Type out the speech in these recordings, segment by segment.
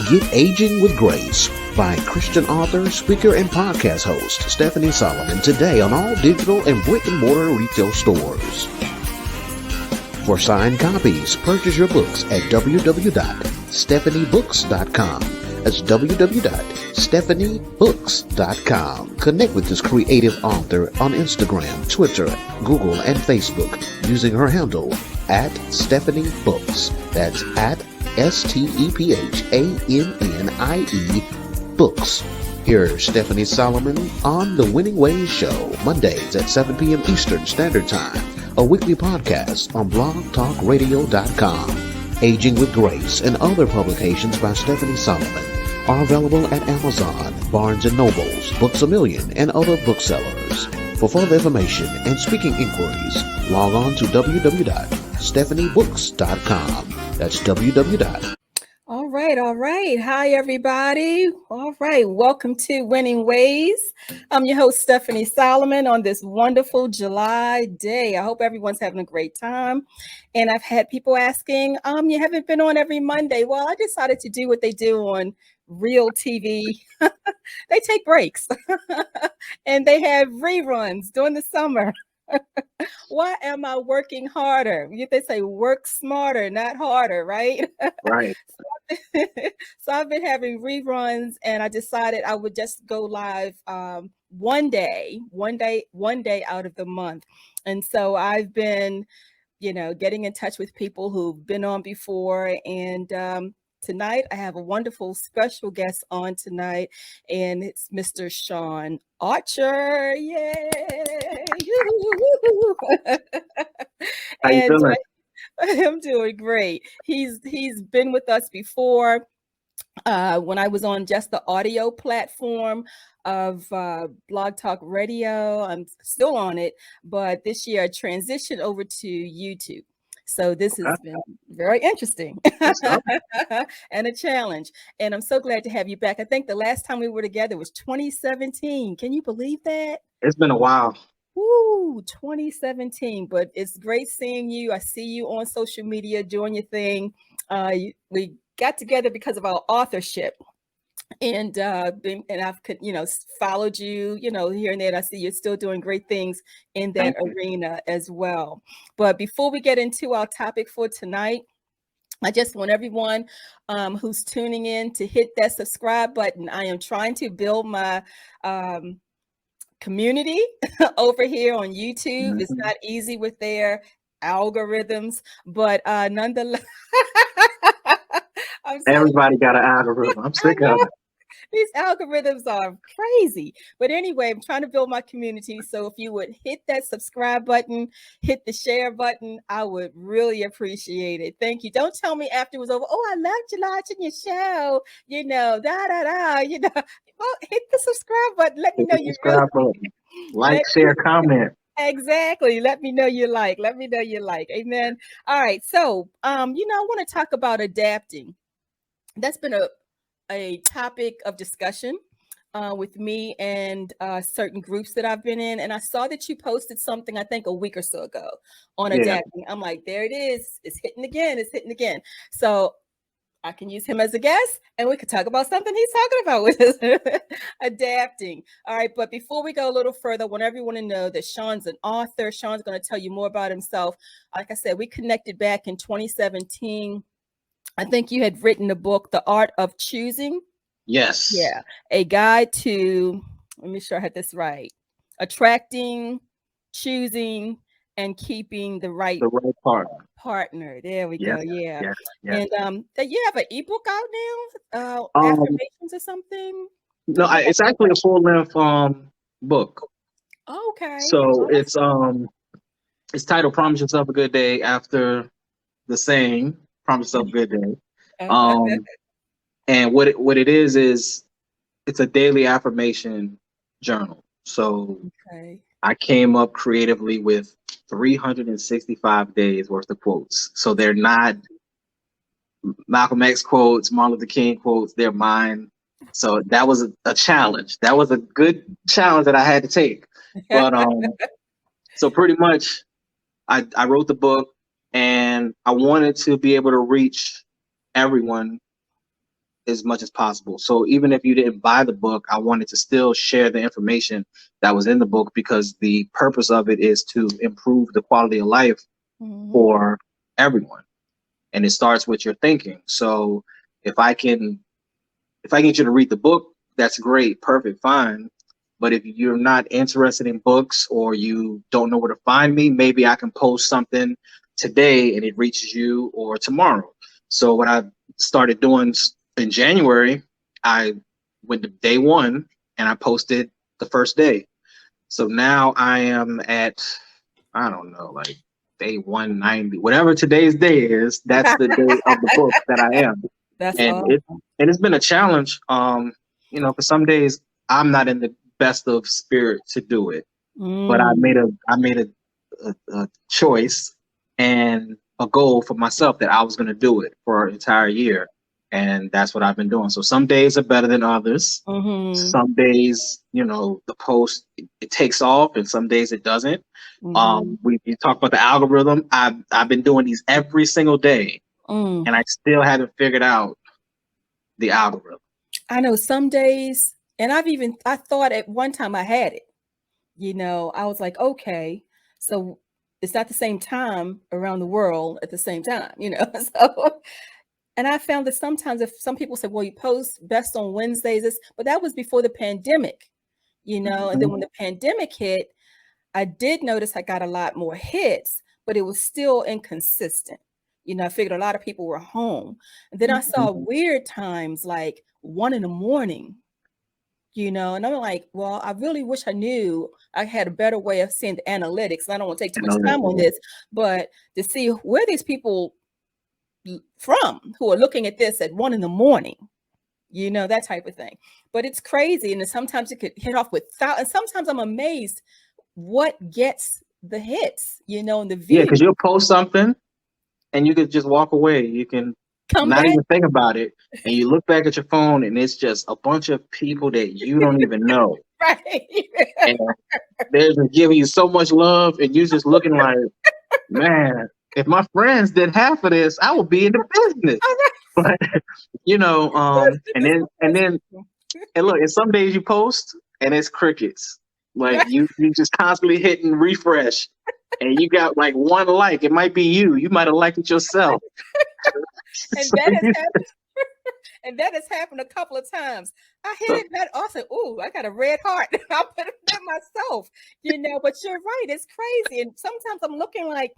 Get Aging with Grace by Christian author, speaker, and podcast host Stephannie Solomon today on all digital and brick-and-mortar retail stores. For signed copies, purchase your books at www.stephaniebooks.com. That's www.stephaniebooks.com. Connect with this creative author on Instagram, Twitter, Google, and Facebook using her handle at Stephannie Books. That's at STEPHANNIE Books. Here's Stephannie Solomon on The Winning Ways Show, Mondays at 7 p.m. Eastern Standard Time, a weekly podcast on blogtalkradio.com. Aging with Grace and other publications by Stephannie Solomon are available at Amazon, Barnes & Nobles, Books A Million, and other booksellers. For further information and speaking inquiries, log on to www.stephaniebooks.com. That's www. All right. Hi, everybody. All right. Welcome to Winning Ways. I'm your host, Stephannie Solomon, on this wonderful July day. I hope everyone's having a great time. And I've had people asking, you haven't been on every Monday. Well, I decided to do what they do on real TV. They take breaks and they have reruns during the summer. Why am I working harder? They say work smarter, not harder, right? Right. So I've been having reruns, and I decided I would just go live one day out of the month. And so I've been, getting in touch with people who've been on before, and tonight I have a wonderful special guest on tonight, and it's Mr. Sean Archer. Yay! How you feeling? I'm doing great. He's been with us before when I was on just the audio platform of Blog Talk Radio. I'm still on it, but this year I transitioned over to YouTube. So this has been very interesting and a challenge. And I'm so glad to have you back. I think the last time we were together was 2017. Can you believe that? It's been a while. Ooh, 2017. But it's great seeing you. I see you on social media doing your thing. We got together because of our authorship. And I've followed you, here and there. I see you're still doing great things in that arena as well. But before we get into our topic for tonight, I just want everyone who's tuning in to hit that subscribe button. I am trying to build my community over here on YouTube. Mm-hmm. It's not easy with their algorithms, but nonetheless. Everybody got an algorithm. I'm sick of it. These algorithms are crazy. But anyway, I'm trying to build my community. So if you would hit that subscribe button, hit the share button, I would really appreciate it. Thank you. Don't tell me after it was over, oh, I loved you watching your show, Well, hit the subscribe button. Let me know you like, share, comment. Exactly. Let me know you like. Amen. All right. So, I want to talk about adapting. That's been a topic of discussion with me and certain groups that I've been in. And I saw that you posted something, I think a week or so ago on adapting. I'm like, there it is. It's hitting again. So I can use him as a guest and we could talk about something he's talking about with us, adapting. All right. But before we go a little further, I want everyone to know that Sean's an author. Sean's going to tell you more about himself. Like I said, we connected back in 2017. I think you had written the book, The Art of Choosing. Yes. Yeah. A guide to, let me make sure I had this right. Attracting, choosing, and keeping the right partner. There we go. Yeah. And you have an ebook out now? Affirmations or something? No, it's actually a full-length book. Okay. So it's titled Promise Yourself a Good Day After the Saying. Promise yourself a good day. And what it is it's a daily affirmation journal. So I came up creatively with 365 days worth of quotes. So they're not Malcolm X quotes, Martin Luther King quotes, they're mine. So that was a challenge. That was a good challenge that I had to take. But so pretty much I wrote the book. And I wanted to be able to reach everyone as much as possible. So even if you didn't buy the book, I wanted to still share the information that was in the book, because the purpose of it is to improve the quality of life for everyone. And it starts with your thinking. So if I can get you to read the book, that's great, perfect, fine. But if you're not interested in books, or you don't know where to find me, maybe I can post something today and it reaches you, or tomorrow. So what I started doing in January, I went to day one and I posted the first day. So now I am at, I don't know, like day 190, whatever today's day is, that's the day of the book that I am. That's And awesome. it's been a challenge. For some days I'm not in the best of spirit to do it, but I made a choice and a goal for myself that I was going to do it for an entire year, and that's what I've been doing. So some days are better than others. Some days, the post it takes off, and some days it doesn't. We talk about the algorithm. I've been doing these every single day, and I still haven't figured out the algorithm. I know some days, and I thought at one time I had it. I was like, okay, so it's not the same time around the world at the same time, So, and I found that sometimes if some people say, well, you post best on Wednesdays, but that was before the pandemic, and then when the pandemic hit, I did notice I got a lot more hits, but it was still inconsistent. I figured a lot of people were home. And then I saw weird times like 1 a.m, and I'm like, well, I really wish I knew I had a better way of seeing the analytics. I don't want to take too much time on this, but to see where these people from who are looking at this at 1 a.m, that type of thing. But it's crazy. And sometimes it could hit off with thousands. Sometimes I'm amazed what gets the hits, and the views. Yeah, because you'll post something and you could just walk away. You can Come not back. even think about it. And you look back at your phone and it's just a bunch of people that you don't even know. Right. And they're just giving you so much love, and you're just looking like, man, if my friends did half of this, I would be in the business. But and look, and some days you post and it's crickets. Like you just constantly hitting refresh, and you got like one like. It might be you. You might have liked it yourself. And that has happened. And that has happened a couple of times. I hit it that also. Ooh, I got a red heart. I put it there myself, but you're right. It's crazy. And sometimes I'm looking like,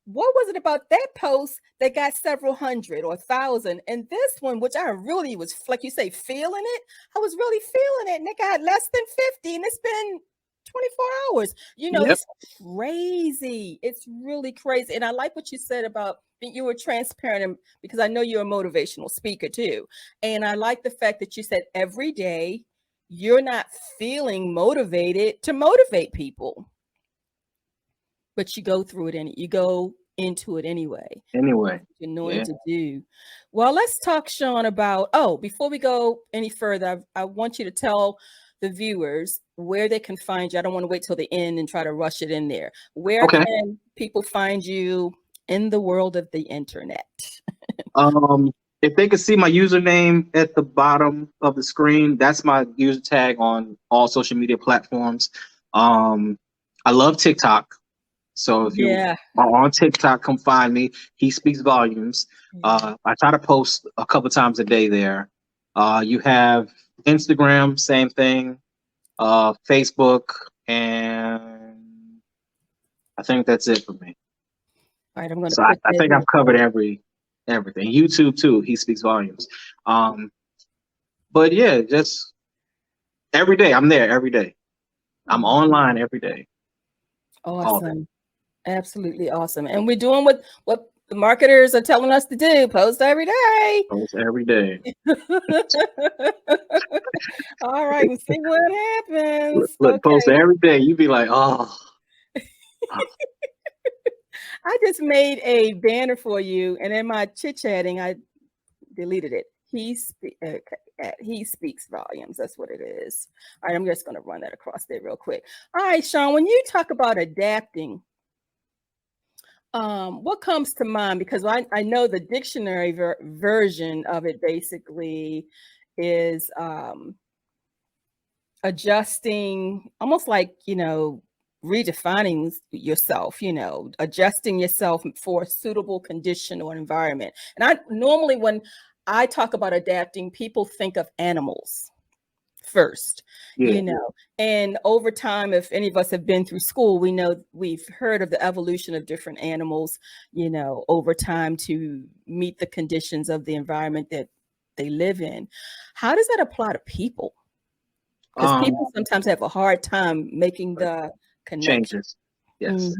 what was it about that post that got several hundred or 1,000? And this one, which I really was, like you say, feeling it. I was really feeling it. And it got less than 50. And it's been 24 hours. It's crazy. It's really crazy. And I like what you said about you were transparent, because I know you're a motivational speaker too. And I like the fact that you said every day you're not feeling motivated to motivate people, but you go through it and you go into it anyway. You know what to do. Well, let's talk, Sean, about, before we go any further, I want you to tell the viewers where they can find you. I don't want to wait till the end and try to rush it in there. Where can people find you in the world of the internet? If they could see my username at the bottom of the screen, that's my user tag on all social media platforms. I love TikTok. So if you are on TikTok, come find me. He Speaks Volumes. I try to post a couple times a day there. You have Instagram, same thing. Facebook, and I think that's it for me. All right, I'm going to. So I think I've covered everything. YouTube too. He Speaks Volumes. But yeah, just every day. I'm there every day. I'm online every day. Awesome. Absolutely awesome. And we're doing what the marketers are telling us to do. Post every day. Post every day. All right, and see what happens. Look, post every day. You'd be like, oh. I just made a banner for you, and in my chit-chatting, I deleted it. He Speaks Volumes. That's what it is. All right, I'm just going to run that across there real quick. All right, Sean, when you talk about adapting, What comes to mind? Because I know the dictionary version of it basically is adjusting, almost like, redefining yourself, adjusting yourself for a suitable condition or environment. And I normally, when I talk about adapting, people think of animals first, and over time, if any of us have been through school, we know we've heard of the evolution of different animals, over time to meet the conditions of the environment that they live in. How does that apply to people? Because people sometimes have a hard time making the connection. Changes. Yes.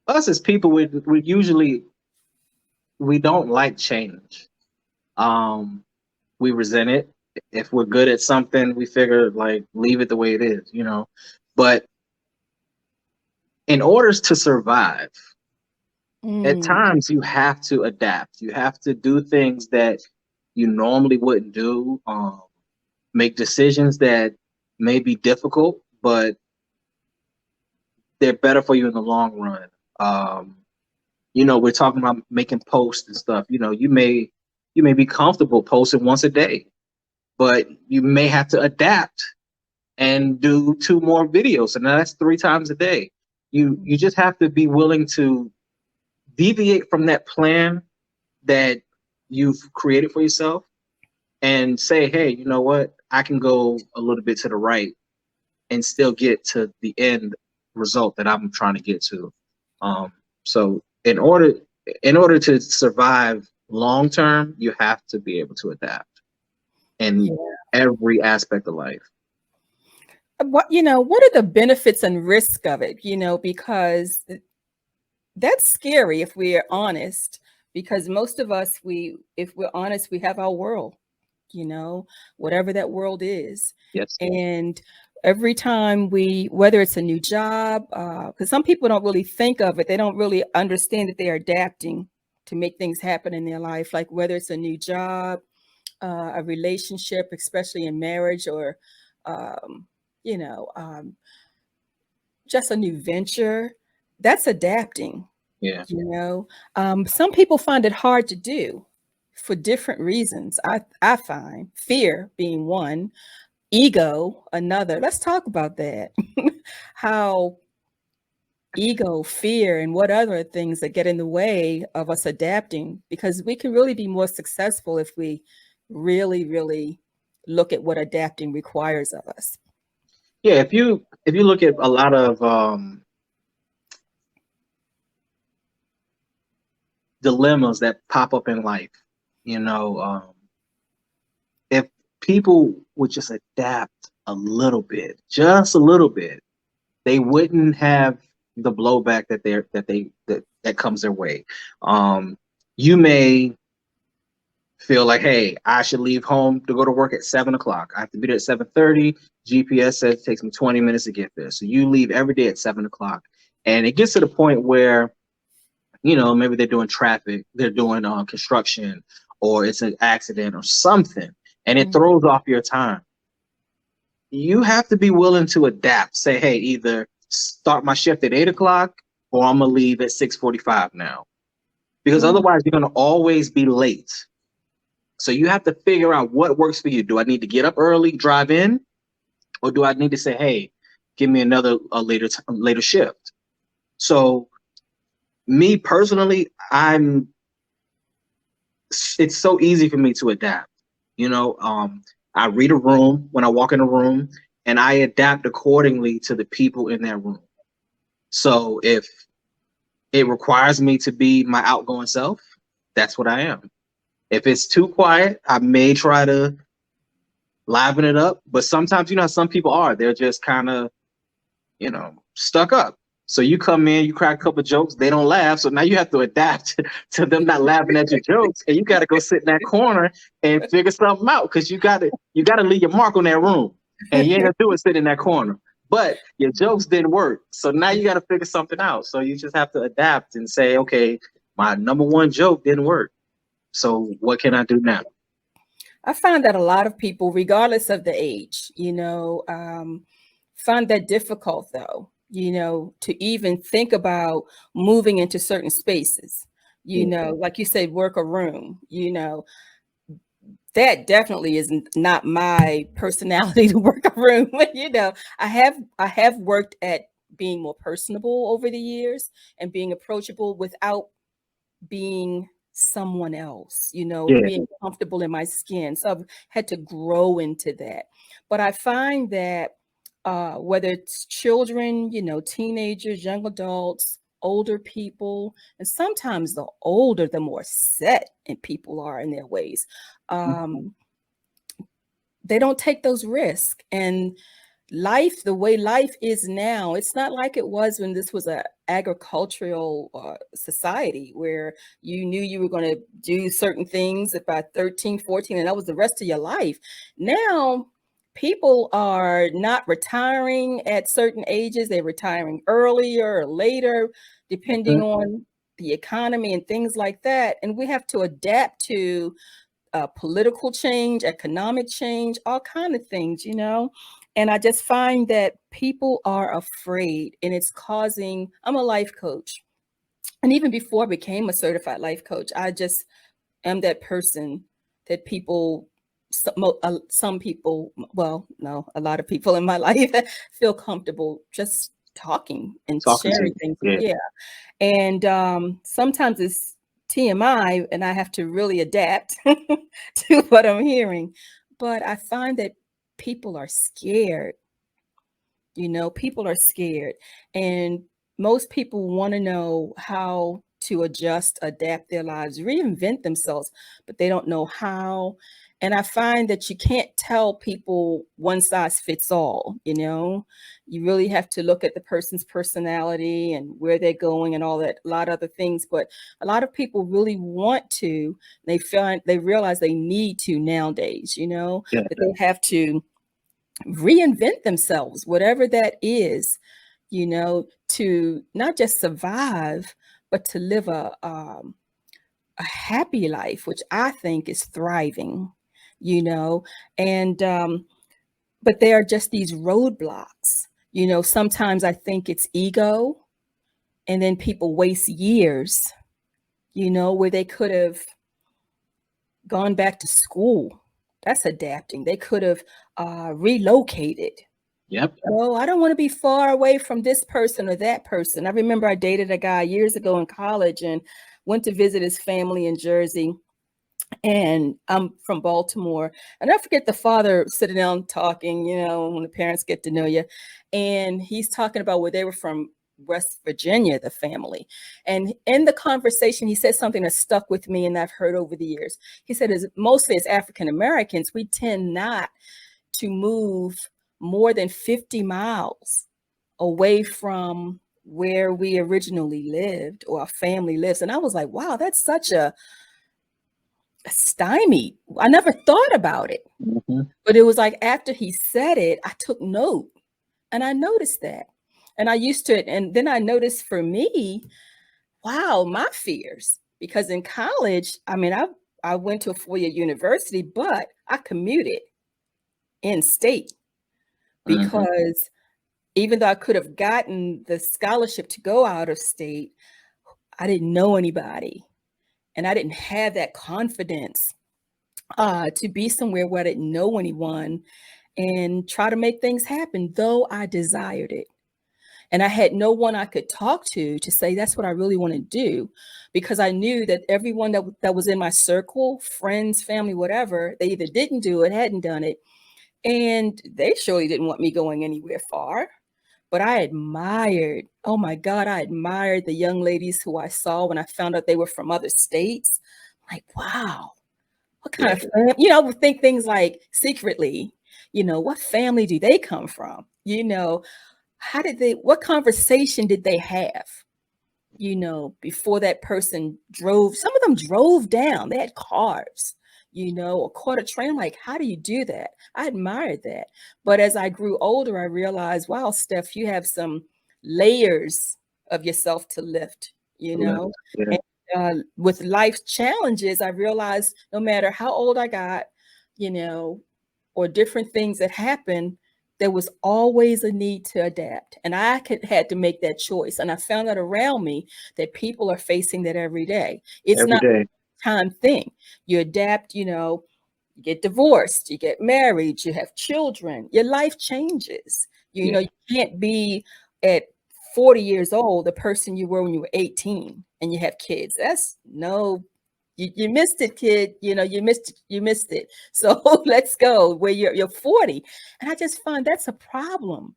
Us as people, we usually, we don't like change. We resent it. If we're good at something, we figure like leave it the way it is, But in order to survive, at times you have to adapt. You have to do things that you normally wouldn't do. Make decisions that may be difficult, but they're better for you in the long run. We're talking about making posts and stuff. You may be comfortable posting once a day, but you may have to adapt and do 2 more videos, and that's 3 times a day. You just have to be willing to deviate from that plan that you've created for yourself and say, hey, you know what? I can go a little bit to the right and still get to the end result that I'm trying to get to. So in order to survive long term, you have to be able to adapt in every aspect of life. What are the benefits and risk of it? Because that's scary if we're honest. Because most of us, if we're honest, we have our world, whatever that world is. Yes. And every time whether it's a new job, because some people don't really think of it, they don't really understand that they are adapting to make things happen in their life. Like whether it's a new job, a relationship, especially in marriage, or just a new venture, that's adapting. Yeah. Some people find it hard to do for different reasons. I find fear being one, ego another. Let's talk about that. How ego, fear, and what other things that get in the way of us adapting, because we can really be more successful if we really, really look at what adapting requires of us. Yeah, if you look at a lot of dilemmas that pop up in life, if people would just adapt a little bit, just a little bit, they wouldn't have the blowback that comes their way. You may feel like, hey, I should leave home to go to work at 7 o'clock. I have to be there at 7:30. GPS says it takes me 20 minutes to get there. So you leave every day at 7 o'clock. And it gets to the point where, maybe they're doing traffic, they're doing construction, or it's an accident or something, and it throws off your time. You have to be willing to adapt. Say, hey, either start my shift at 8 o'clock or I'm going to leave at 6:45 now. Because otherwise you're going to always be late. So you have to figure out what works for you. Do I need to get up early, drive in? Or do I need to say, hey, give me another later shift? So me personally, it's so easy for me to adapt. I read a room when I walk in a room, and I adapt accordingly to the people in that room. So if it requires me to be my outgoing self, that's what I am. If it's too quiet, I may try to liven it up. But sometimes, how some people are, they're just kind of, stuck up. So you come in, you crack a couple of jokes, they don't laugh. So now you have to adapt to them not laughing at your jokes, and you got to go sit in that corner and figure something out, because you got to leave your mark on that room, and you ain't gonna do it sit in that corner. But your jokes didn't work, so now you got to figure something out. So you just have to adapt and say, okay, my number one joke didn't work. So what can I do now? I find that a lot of people, regardless of the age, find that difficult, though. you know, to even think about moving into certain spaces, you know, like you said, work a room, you know, that definitely is not my personality to work a room. You know, I have worked at being more personable over the years and being approachable without being someone else, you know, being comfortable in my skin. So I've had to grow into that. But I find that whether it's children, you know, teenagers, young adults, older people, and sometimes the older, the more set and people are in their ways. They don't take those risks. And life, the way life is now, it's not like it was when this was a agricultural society where you knew you were going to do certain things by 13, 14, and that was the rest of your life. Now, people are not retiring at certain ages. They're retiring earlier or later, depending on the economy and things like that. And we have to adapt to political change, economic change, all kind of things, you know. And I just find that people are afraid, and it's causing. I'm a life coach, and even before I became a certified life coach, I just am that person that people, some people, well, no, a lot of people in my life feel comfortable just talking and sharing things. Yeah. And sometimes it's TMI, and I have to really adapt to what I'm hearing. But I find that people are scared. You know, people are scared, and most people want to know how to adjust, adapt their lives, reinvent themselves, but they don't know how. And I find that you can't tell people one size fits all, you know. You really have to look at the person's personality and where they're going and all that, a lot of other things. But a lot of people really want to, they realize they need to nowadays, you know, that they have to reinvent themselves, whatever that is, you know, to not just survive, but to live a happy life, which I think is thriving, you know. And but there are just these roadblocks, you know. Sometimes I think it's ego, and then people waste years, you know, where they could have gone back to school. That's adapting. They could have relocated. Oh, I don't want to be far away from this person or that person. I remember I dated a guy years ago in college and went to visit his family in Jersey. And I'm from Baltimore. And I forget the father sitting down talking, you know, when the parents get to know you. And he's talking about where they were from, West Virginia, the family. And in the conversation, he said something that stuck with me and I've heard over the years. He said, mostly as African Americans, we tend not to move more than 50 miles away from where we originally lived or our family lives. And I was like, wow, that's such a stymied. I never thought about it. But it was like after he said it, I took note and I noticed that. And I used to it. And then I noticed for me, wow, my fears. Because in college, I mean, I went to a 4-year university, but I commuted in state because even though I could have gotten the scholarship to go out of state, I didn't know anybody. And I didn't have that confidence to be somewhere where I didn't know anyone and try to make things happen, though I desired it. And I had no one I could talk to say, that's what I really want to do, because I knew that everyone that was in my circle, friends, family, whatever, they either didn't do it, hadn't done it. And they surely didn't want me going anywhere far. But I admired, oh my God, I admired the young ladies who I saw when I found out they were from other states. Like, wow, what kind of family? You know, I would think things like secretly, you know, what family do they come from? You know, what conversation did they have? You know, before that person drove, some of them drove down, they had cars, you know, or caught a train. Like, how do you do that? I admired that. But as I grew older, I realized, wow, Steph, you have some layers of yourself to lift, you know. And with life's challenges, I realized no matter how old I got, you know, or different things that happen, there was always a need to adapt. And I had to make that choice. And I found out around me that people are facing that every day. It's every not day. a time thing. You adapt, you get divorced, you get married, you have children, your life changes. You can't be at 40 years old the person you were when you were 18 and you have kids. That's no, you missed it, kid. You missed it. So let's go where you're 40. And I just find that's a problem.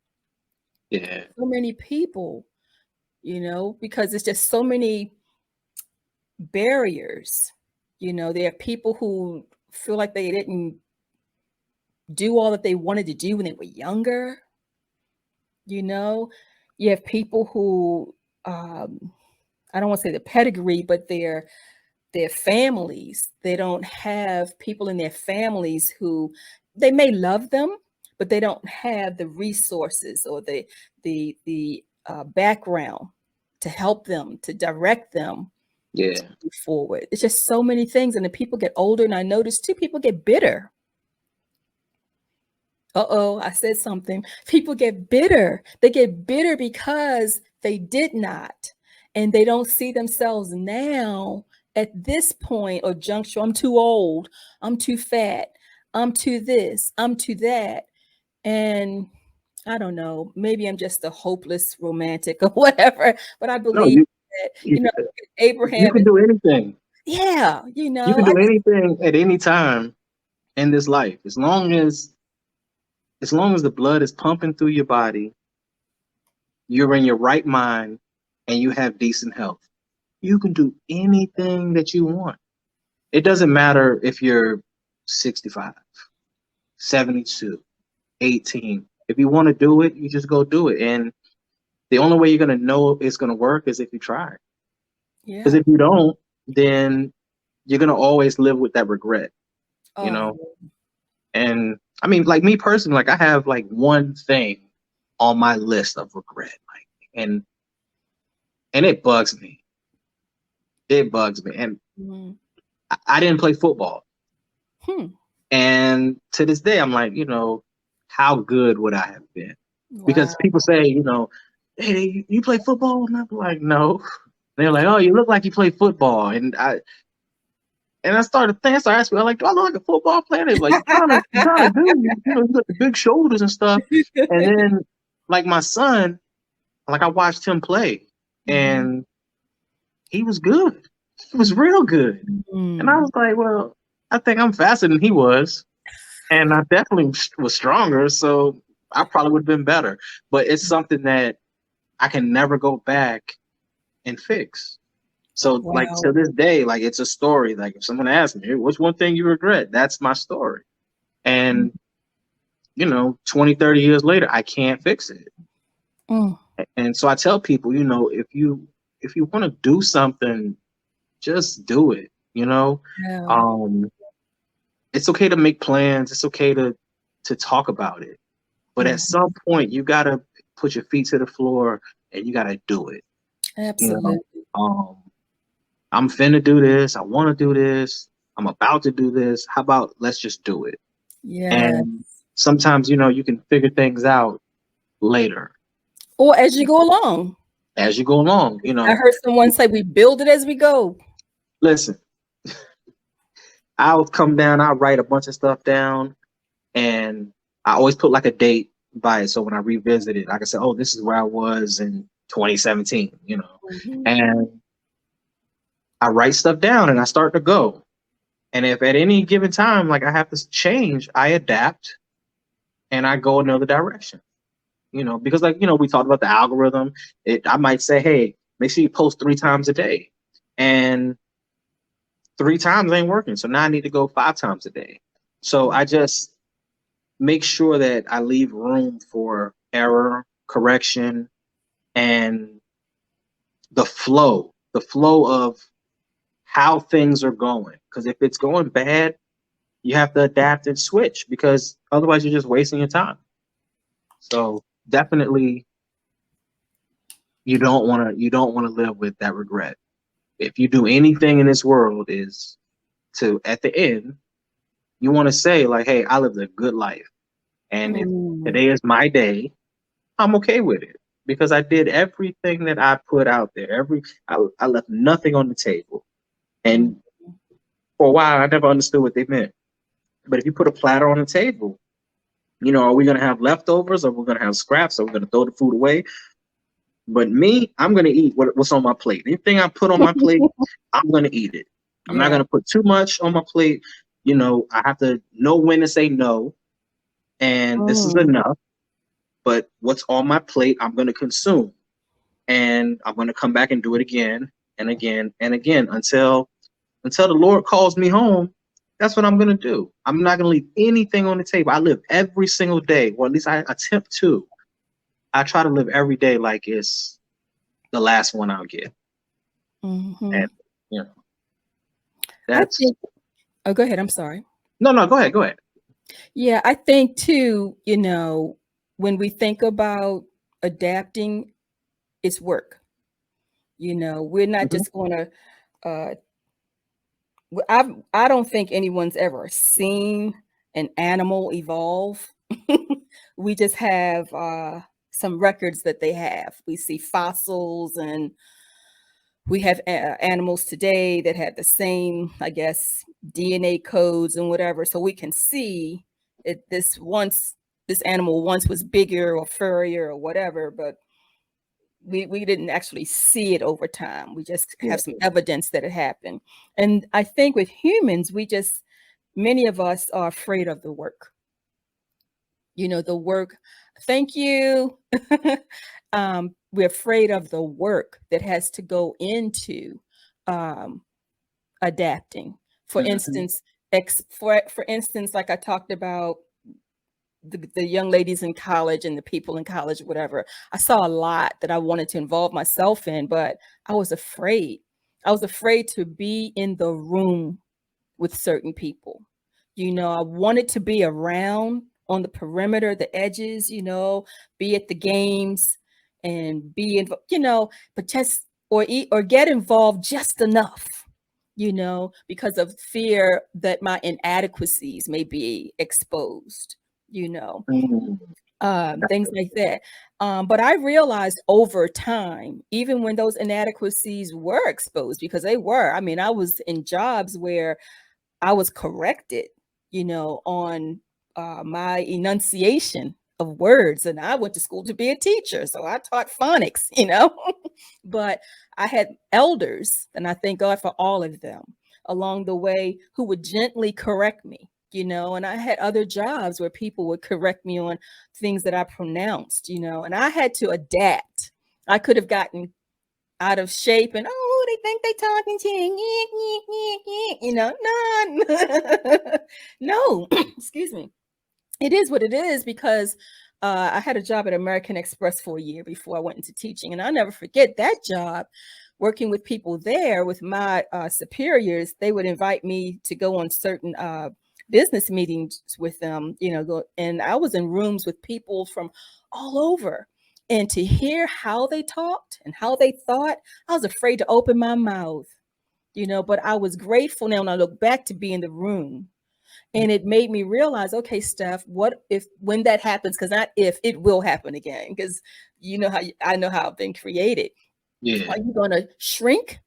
Yeah. So many people, because it's just so many barriers. There are people who feel like they didn't do all that they wanted to do when they were younger. You have people who, I don't want to say the pedigree, but their families, they don't have people in their families who they may love them, but they don't have the resources or the background to help them, to direct them Yeah. to move forward. It's just so many things. And the people get older, and I notice too, people get bitter. I said something. People get bitter. They get bitter because they did not, and they don't see themselves now at this point or juncture. I'm too old. I'm too fat. I'm too this. I'm too that. And I don't know. Maybe I'm just a hopeless romantic or whatever. But I No, believe that, Abraham. you can do anything. Yeah, You can do anything at any time in this life, as long as the blood is pumping through your body, you're in your right mind, and you have decent health. You can do anything that you want. It doesn't matter if you're 65, 72, 18. If you want to do it, you just go do it. And the only way you're going to know it's going to work is if you try. Because if you don't, then you're going to always live with that regret, And I mean, like me personally, like I have like one thing on my list of regret, and it bugs me. It bugs me. And I didn't play football. And to this day, I'm like, how good would I have been? Wow. Because people say, hey, you play football? And I'm like, no. They're like, oh, you look like you play football. And I started thinking, so I asked me, like, do I look like a football player? They're like, you kind of do. You got the big shoulders and stuff. And then, like, my son, like, I watched him play, and he was good. He was real good. And I was like, well, I think I'm faster than he was. And I definitely was stronger, so I probably would have been better. But it's something that I can never go back and fix. So, like, to this day, like, it's a story. Like, if someone asks me, what's one thing you regret? That's my story. And, 20, 30 years later, I can't fix it. And so I tell people, if you want to do something, just do it, It's okay to make plans. It's okay to talk about it. But at some point, you got to put your feet to the floor and you got to do it. Absolutely. I'm finna do this. I want to do this. I'm about to do this. How about let's just do it? Yeah. And sometimes, you can figure things out later. Or as you go along. As you go along, I heard someone say we build it as we go. Listen, I'll come down, I'll write a bunch of stuff down, and I always put like a date by it. So when I revisit it, I can say, oh, this is where I was in 2017, And I write stuff down and I start to go. And if at any given time, like I have to change, I adapt and I go another direction, because like, we talked about the algorithm. I might say, hey, make sure you post 3 times a day, and 3 times ain't working. So now I need to go 5 times a day. So I just make sure that I leave room for error, correction, and the flow of how things are going. Because if it's going bad, you have to adapt and switch, because otherwise you're just wasting your time. So definitely you don't want to live with that regret. If you do anything in this world, is to, at the end, you want to say like, hey, I lived a good life. And if today is my day, I'm okay with it because I did everything that I put out there. I left nothing on the table. And for a while, I never understood what they meant. But if you put a platter on the table, you know, are we going to have leftovers, or we're going to have scraps, or we're going to throw the food away? But me, I'm going to eat what's on my plate. Anything I put on my plate, I'm going to eat it. I'm not going to put too much on my plate. You know, I have to know when to say no. And this is enough. But what's on my plate, I'm going to consume. And I'm going to come back and do it again and again and again until the Lord calls me home. That's what I'm going to do. I'm not going to leave anything on the table. I live every single day, or at least I attempt to. I try to live every day like it's the last one I'll get. And, you know, that's. Oh, go ahead. I'm sorry. No, go ahead. Go ahead. Yeah, I think too, you know, when we think about adapting, it's work. You know, we're not just going to, I don't think anyone's ever seen an animal evolve. We just have some records that they have. We see fossils, and we have animals today that have the same, I guess, DNA codes and whatever. So we can see it. This animal once was bigger or furrier or whatever, but we didn't actually see it over time. We just have some evidence that it happened. And I think with humans, many of us are afraid of the work. You know, the work. Thank you. We're afraid of the work that has to go into adapting. For instance, for instance, like I talked about the young ladies in college and the people in college, whatever. I saw a lot that I wanted to involve myself in, but I was afraid. I was afraid to be in the room with certain people. You know, I wanted to be around on the perimeter, the edges, you know, be at the games and be in, you know, but just or get involved just enough, you know, because of fear that my inadequacies may be exposed, you know, things like that. But I realized over time, even when those inadequacies were exposed, because they were, I mean, I was in jobs where I was corrected, you know, on my enunciation of words. And I went to school to be a teacher, so I taught phonics, you know, but I had elders, and I thank God for all of them along the way who would gently correct me, you know, and I had other jobs where people would correct me on things that I pronounced, you know, and I had to adapt. I could have gotten out of shape and, oh, they think they talking to you, you know, no, excuse me. It is what it is, because I had a job at American Express for a year before I went into teaching. And I'll never forget that job, working with people there, with my superiors. They would invite me to go on certain business meetings with them, you know, and I was in rooms with people from all over. And to hear how they talked and how they thought, I was afraid to open my mouth, you know, but I was grateful now when I look back to be in the room. And it made me realize, okay, Steph, what if, when that happens, because not if, it will happen again, because you know how I know how I've been created. Yeah. Are you going to shrink,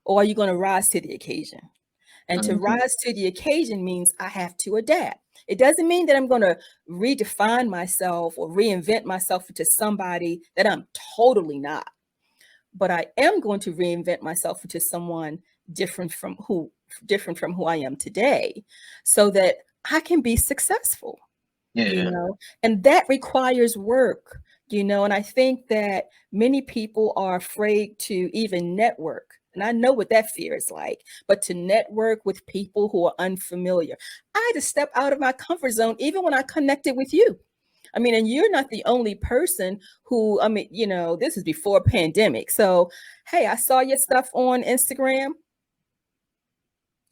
or are you going to rise to the occasion? And to rise to the occasion means I have to adapt. It doesn't mean that I'm going to redefine myself or reinvent myself into somebody that I'm totally not. But I am going to reinvent myself into someone different from who I am today, so that I can be successful. Yeah. You know, and that requires work, you know, and I think that many people are afraid to even network. And I know what that fear is like, but to network with people who are unfamiliar. I had to step out of my comfort zone, even when I connected with you. I mean, and you're not the only person who, I mean, you know, this is before pandemic. So, hey, I saw your stuff on Instagram.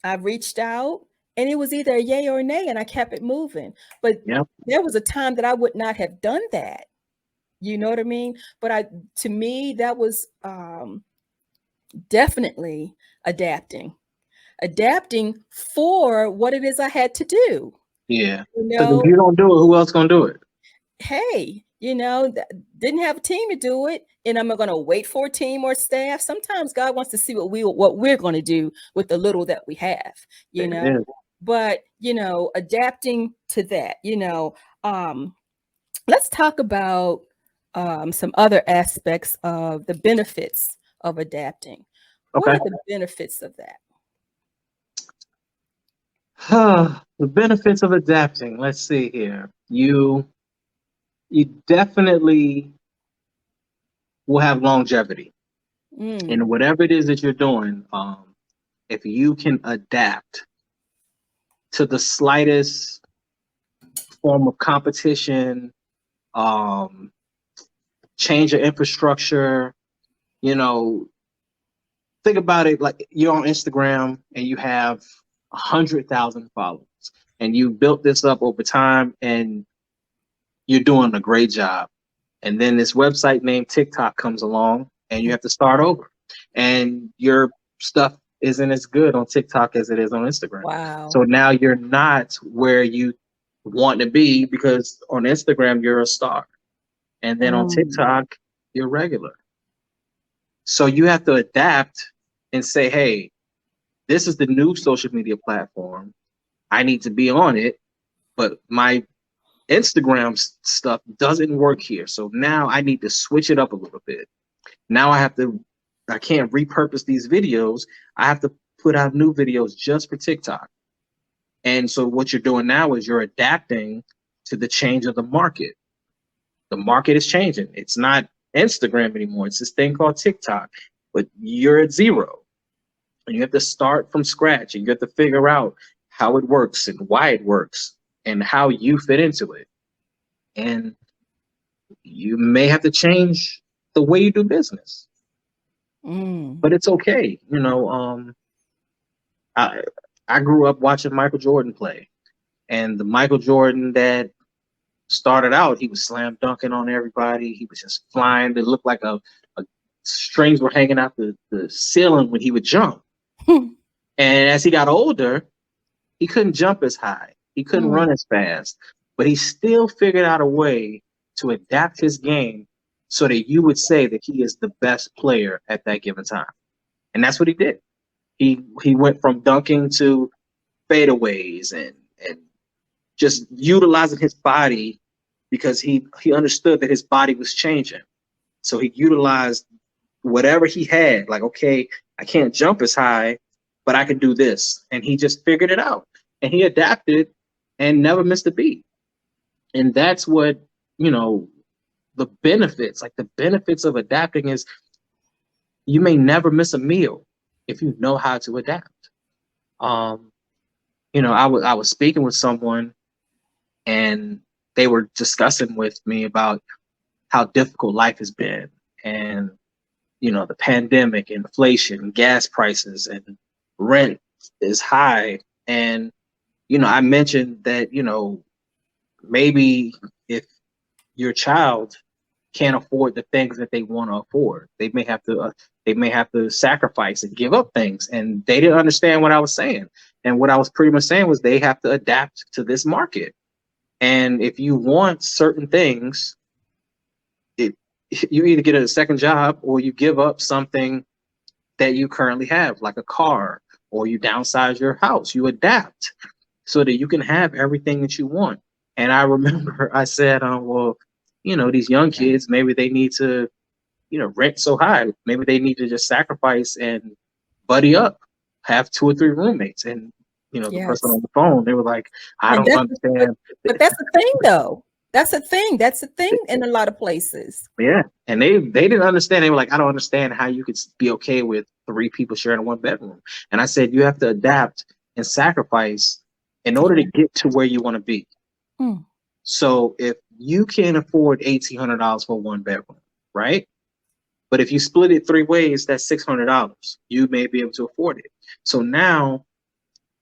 I reached out, and it was either a yay or a nay, and I kept it moving. But there was a time that I would not have done that. You know what I mean? But to me, that was definitely adapting for what it is I had to do. Yeah. You Because if know, you don't do it, who else gonna do it? hey, didn't have a team to do it, and I'm going to wait for a team or staff. Sometimes God wants to see what we're going to do with the little that we have, you know. Yeah. But adapting to that, let's talk about some other aspects of the benefits of adapting. What Okay. are the benefits of that? The benefits of adapting. Let's see here. You definitely will have longevity in whatever it is that you're doing. If you can adapt to the slightest form of competition, um, change your infrastructure, you know, think about it like you're on Instagram and you have 100,000 followers and you built this up over time and you're doing a great job. And then this website named TikTok comes along and you have to start over. And your stuff isn't as good on TikTok as it is on Instagram. Wow. So now you're not where you want to be because on Instagram you're a star. And then on TikTok, you're regular. So you have to adapt and say, hey, this is the new social media platform. I need to be on it, but my Instagram stuff doesn't work here. So now I need to switch it up a little bit. Now I can't repurpose these videos. I have to put out new videos just for TikTok. And so what you're doing now is you're adapting to the change of the market. The market is changing. It's not Instagram anymore. It's this thing called TikTok, but you're at zero. And you have to start from scratch and you have to figure out how it works and why it works and how you fit into it. And you may have to change the way you do business, but it's okay. I grew up watching Michael Jordan play, and the Michael Jordan that started out, he was slam dunking on everybody. He was just flying. It looked like a strings were hanging out the ceiling when he would jump. And as he got older, he couldn't jump as high. He couldn't run as fast, but he still figured out a way to adapt his game so that you would say that he is the best player at that given time. And that's what he did. He went from dunking to fadeaways and just utilizing his body because he understood that his body was changing. So he utilized whatever he had, like, okay, I can't jump as high, but I can do this. And he just figured it out. And he adapted and never missed a beat. And that's what, the benefits of adapting is you may never miss a meal if you know how to adapt. I was speaking with someone and they were discussing with me about how difficult life has been and, the pandemic, inflation, gas prices, and rent is high. And, I mentioned that, maybe if your child can't afford the things that they want to afford, they may have to sacrifice and give up things. And they didn't understand what I was saying. And what I was pretty much saying was they have to adapt to this market. And if you want certain things, you either get a second job or you give up something that you currently have, like a car, or you downsize your house. You adapt so that you can have everything that you want. And I remember I said, well, these young kids, maybe they need to, rent so high. Maybe they need to just sacrifice and buddy up, have 2 or 3 roommates. And, the person on the phone, they were like, I don't understand. But that's the thing, though. That's a thing. That's a thing in a lot of places. Yeah. And they didn't understand. They were like, I don't understand how you could be okay with 3 people sharing 1 bedroom. And I said, you have to adapt and sacrifice in order to get to where you want to be. So if you can afford $1,800 for 1 bedroom, right? But if you split it 3 ways, that's $600. You may be able to afford it. So now,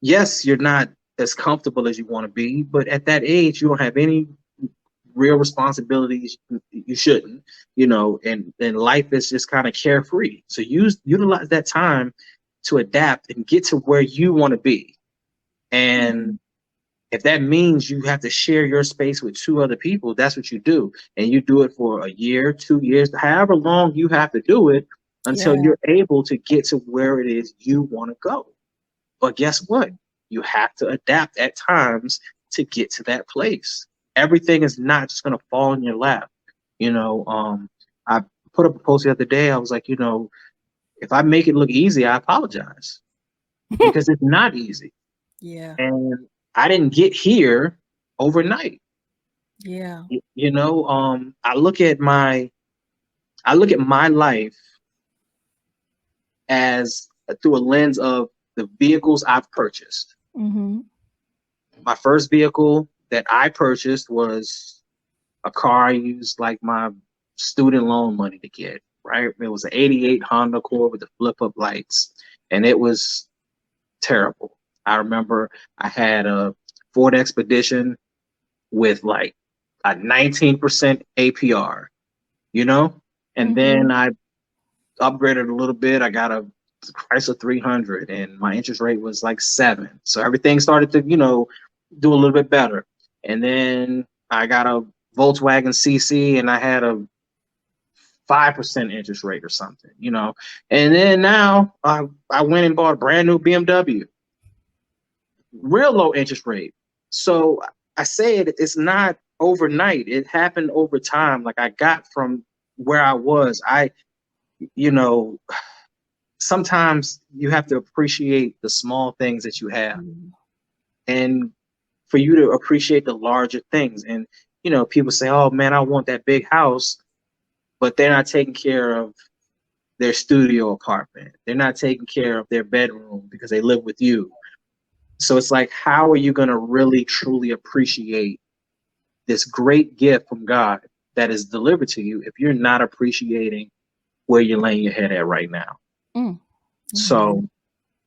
yes, you're not as comfortable as you want to be, but at that age, you don't have any real responsibilities. You shouldn't, and life is just kind of carefree. So utilize that time to adapt and get to where you want to be. And If that means you have to share your space with 2 other people, that's what you do. And you do it for a year, 2 years, however long you have to do it until you're able to get to where it is you want to go. But guess what? You have to adapt at times to get to that place. Everything is not just going to fall in your lap. I put up a post the other day. I was like, if I make it look easy, I apologize because it's not easy. Yeah. And I didn't get here overnight. Yeah. I look at my life as through a lens of the vehicles I've purchased. Mm-hmm. My first vehicle that I purchased was a car I used like my student loan money to get, right? It was an 88 Honda Accord with the flip up lights, and it was terrible. I remember I had a Ford Expedition with like a 19% APR, and then I upgraded a little bit. I got a Chrysler 300 and my interest rate was like 7. So everything started to, do a little bit better. And then I got a Volkswagen CC and I had a 5% interest rate or something, And then now I went and bought a brand new BMW, real low interest rate. So I say it's not overnight. It happened over time. Like I got from where I was. Sometimes you have to appreciate the small things that you have, and for you to appreciate the larger things. And people say, oh man, I want that big house, but they're not taking care of their studio apartment. They're not taking care of their bedroom because they live with you. So it's like, how are you going to really truly appreciate this great gift from God that is delivered to you if you're not appreciating where you're laying your head at right now? So,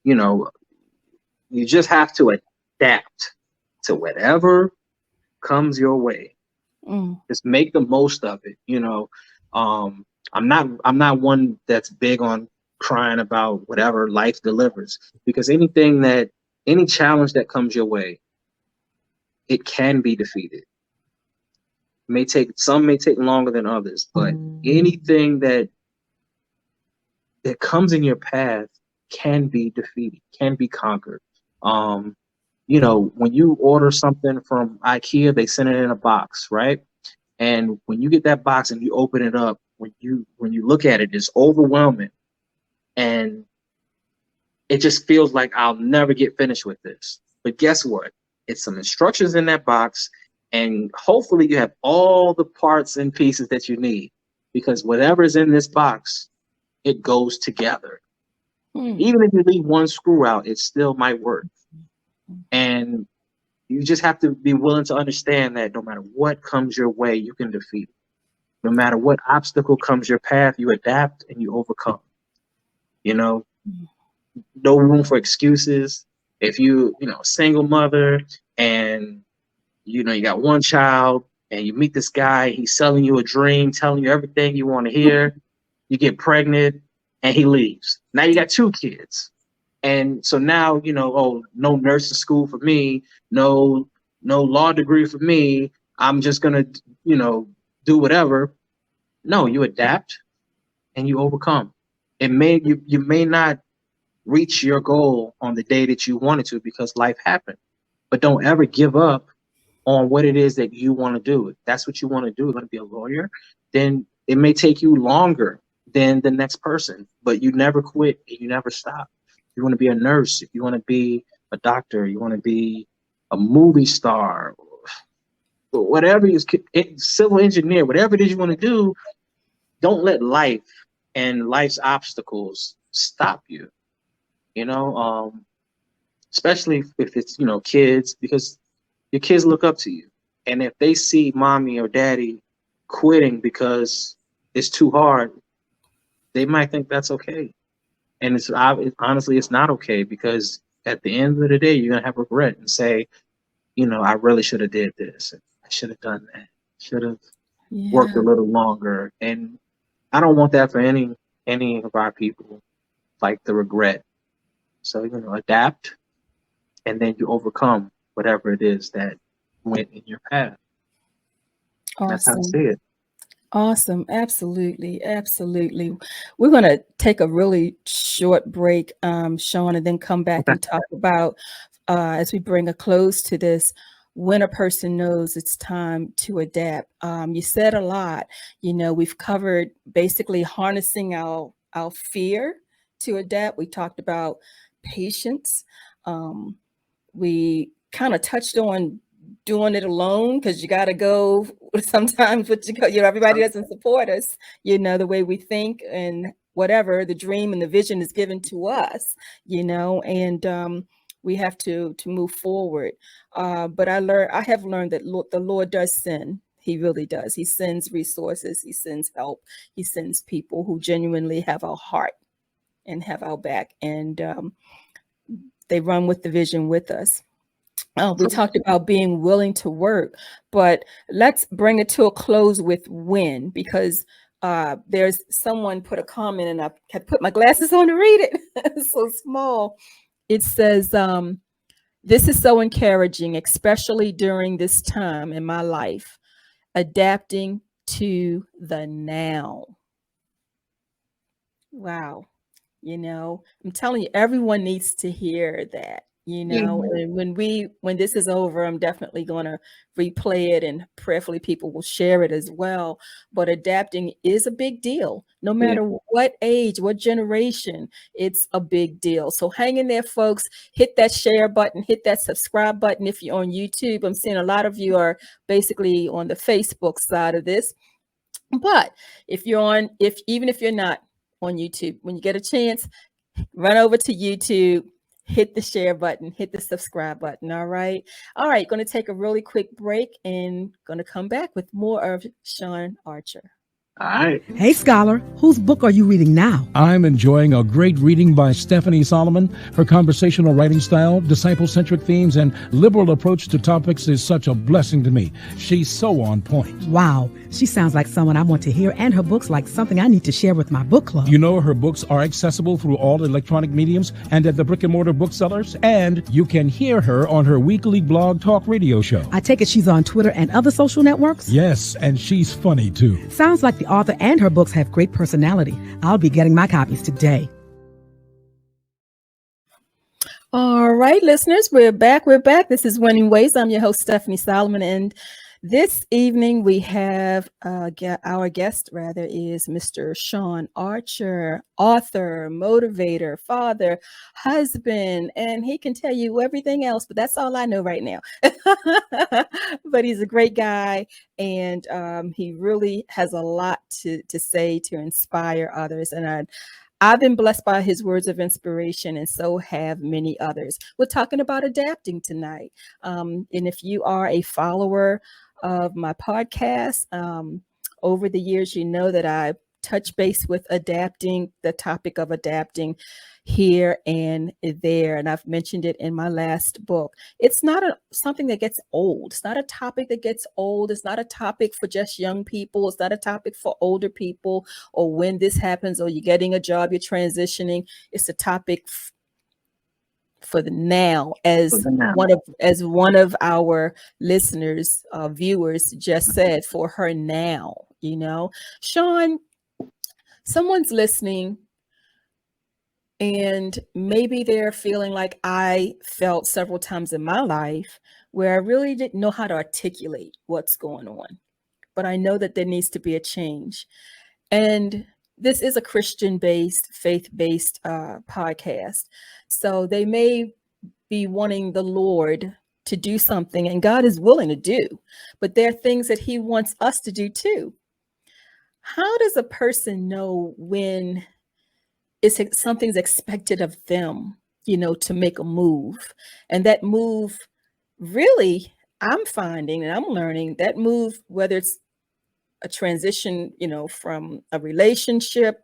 you just have to adapt to whatever comes your way. Just make the most of it. I'm not one that's big on crying about whatever life delivers, because any challenge that comes your way, it can be defeated. Some may take longer than others, but anything that comes in your path can be defeated, can be conquered. When you order something from IKEA, they send it in a box, right? And when you get that box and you open it up, when you look at it, it's overwhelming. And it just feels like I'll never get finished with this. But guess what? It's some instructions in that box, and hopefully you have all the parts and pieces that you need, because whatever's in this box, it goes together. Even if you leave one screw out, it still might work. And you just have to be willing to understand that no matter what comes your way, you can defeat it. No matter what obstacle comes your path, you adapt and you overcome. No room for excuses. If you, a single mother and, you got one child and you meet this guy, he's selling you a dream, telling you everything you want to hear. You get pregnant and he leaves. Now you got 2 kids. And so now, no nursing school for me, no law degree for me. I'm just going to, do whatever. No, you adapt and you overcome. You may not reach your goal on the day that you wanted to because life happened, but don't ever give up on what it is that you want to do. If that's what you want to do, you're going to be a lawyer, then it may take you longer than the next person, but you never quit and you never stop. You want to be a nurse, if you want to be a doctor, you want to be a movie star, whatever it is, civil engineer, whatever it is you want to do, don't let life and life's obstacles stop you. Especially if it's, kids, because your kids look up to you. And if they see mommy or daddy quitting because it's too hard, they might think that's okay. And honestly, it's not okay, because at the end of the day, you're going to have regret and say, I really should have did this. I should have done that. Should have worked a little longer. And I don't want that for any of our people, like the regret. So, adapt and then you overcome. whatever it is that went in your path. That's how I Awesome. see it. Awesome. Absolutely. Absolutely. We're going to take a really short break, Sean, and then come back Okay. and talk about, as we bring a close to this, when a person knows it's time to adapt. You said a lot. We've covered basically harnessing our fear to adapt. We talked about patience. We kind of touched on doing it alone, because you got to go sometimes with everybody doesn't support us, the way we think, and whatever the dream and the vision is given to us, and we have to move forward. But I have learned that the Lord does send. He really does. He sends resources. He sends help. He sends people who genuinely have our heart and have our back, and they run with the vision with us. We talked about being willing to work, but let's bring it to a close with when, because there's someone put a comment, and I had put my glasses on to read it. It's so small. It says, this is so encouraging, especially during this time in my life, adapting to the now. Wow. I'm telling you, everyone needs to hear that, and when this is over, I'm definitely going to replay it, and prayerfully people will share it as well. But adapting is a big deal, no matter what age, what generation, it's a big deal. So hang in there, folks. Hit that share button, hit that subscribe button. If you're on YouTube, I'm seeing a lot of you are basically on the Facebook side of this. But even if you're not on YouTube, when you get a chance, run over to YouTube, hit the share button, hit the subscribe button. All right. Going to take a really quick break and going to come back with more of Sean Archer. All right. Hey, Scholar, whose book are you reading now? I'm enjoying a great reading by Stephannie Solomon. Her conversational writing style, disciple-centric themes, and liberal approach to topics is such a blessing to me. She's so on point. Wow, she sounds like someone I want to hear, and her book's like something I need to share with my book club. You know, her books are accessible through all electronic mediums and at the brick-and-mortar booksellers, and you can hear her on her weekly blog talk radio show. I take it she's on Twitter and other social networks? Yes, and she's funny, too. Sounds like the author and her books have great personality. I'll be getting my copies today. All right, listeners, we're back. This is Winning Ways. I'm your host, Stephannie Solomon, and this evening we have our guest is Mr. Sean Archer, author, motivator, father, husband, and he can tell you everything else, but that's all I know right now. But he's a great guy, and he really has a lot to say to inspire others, and I've been blessed by his words of inspiration, and so have many others. We're talking about adapting tonight. And if you are a follower of my podcast, over the years, you know that I touch base with adapting, the topic of adapting here and there. And I've mentioned it in my last book. It's not something that gets old. It's not a topic that gets old. It's not a topic for just young people. It's not a topic for older people, or when this happens, or you're getting a job, you're transitioning. It's a topic for the now, as one of our listeners, viewers just said, for her now. Sean, someone's listening, and maybe they're feeling like I felt several times in my life, where I really didn't know how to articulate what's going on, but I know that there needs to be a change. And this is a Christian-based, faith-based podcast. So they may be wanting the Lord to do something, and God is willing to do, but there are things that he wants us to do too. How does a person know when something's expected of them, to make a move? And that move, really, I'm finding and I'm learning that move, whether it's a transition, from a relationship,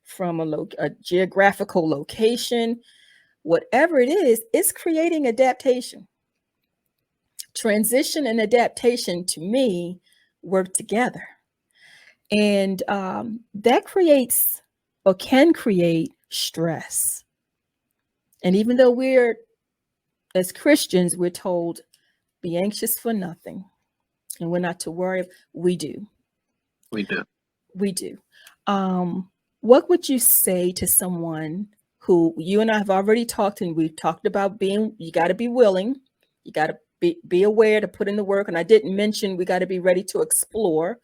from a geographical location, whatever it is, it's creating adaptation. Transition and adaptation, to me, work together. And that creates, or can create, stress. And even though as Christians, we're told Be anxious for nothing. And we're not to worry. We do. We do. We do. What would you say to someone who, you and I have already talked, and we've talked about you got to be willing, you got to be aware to put in the work. And I didn't mention we got to be ready to explore,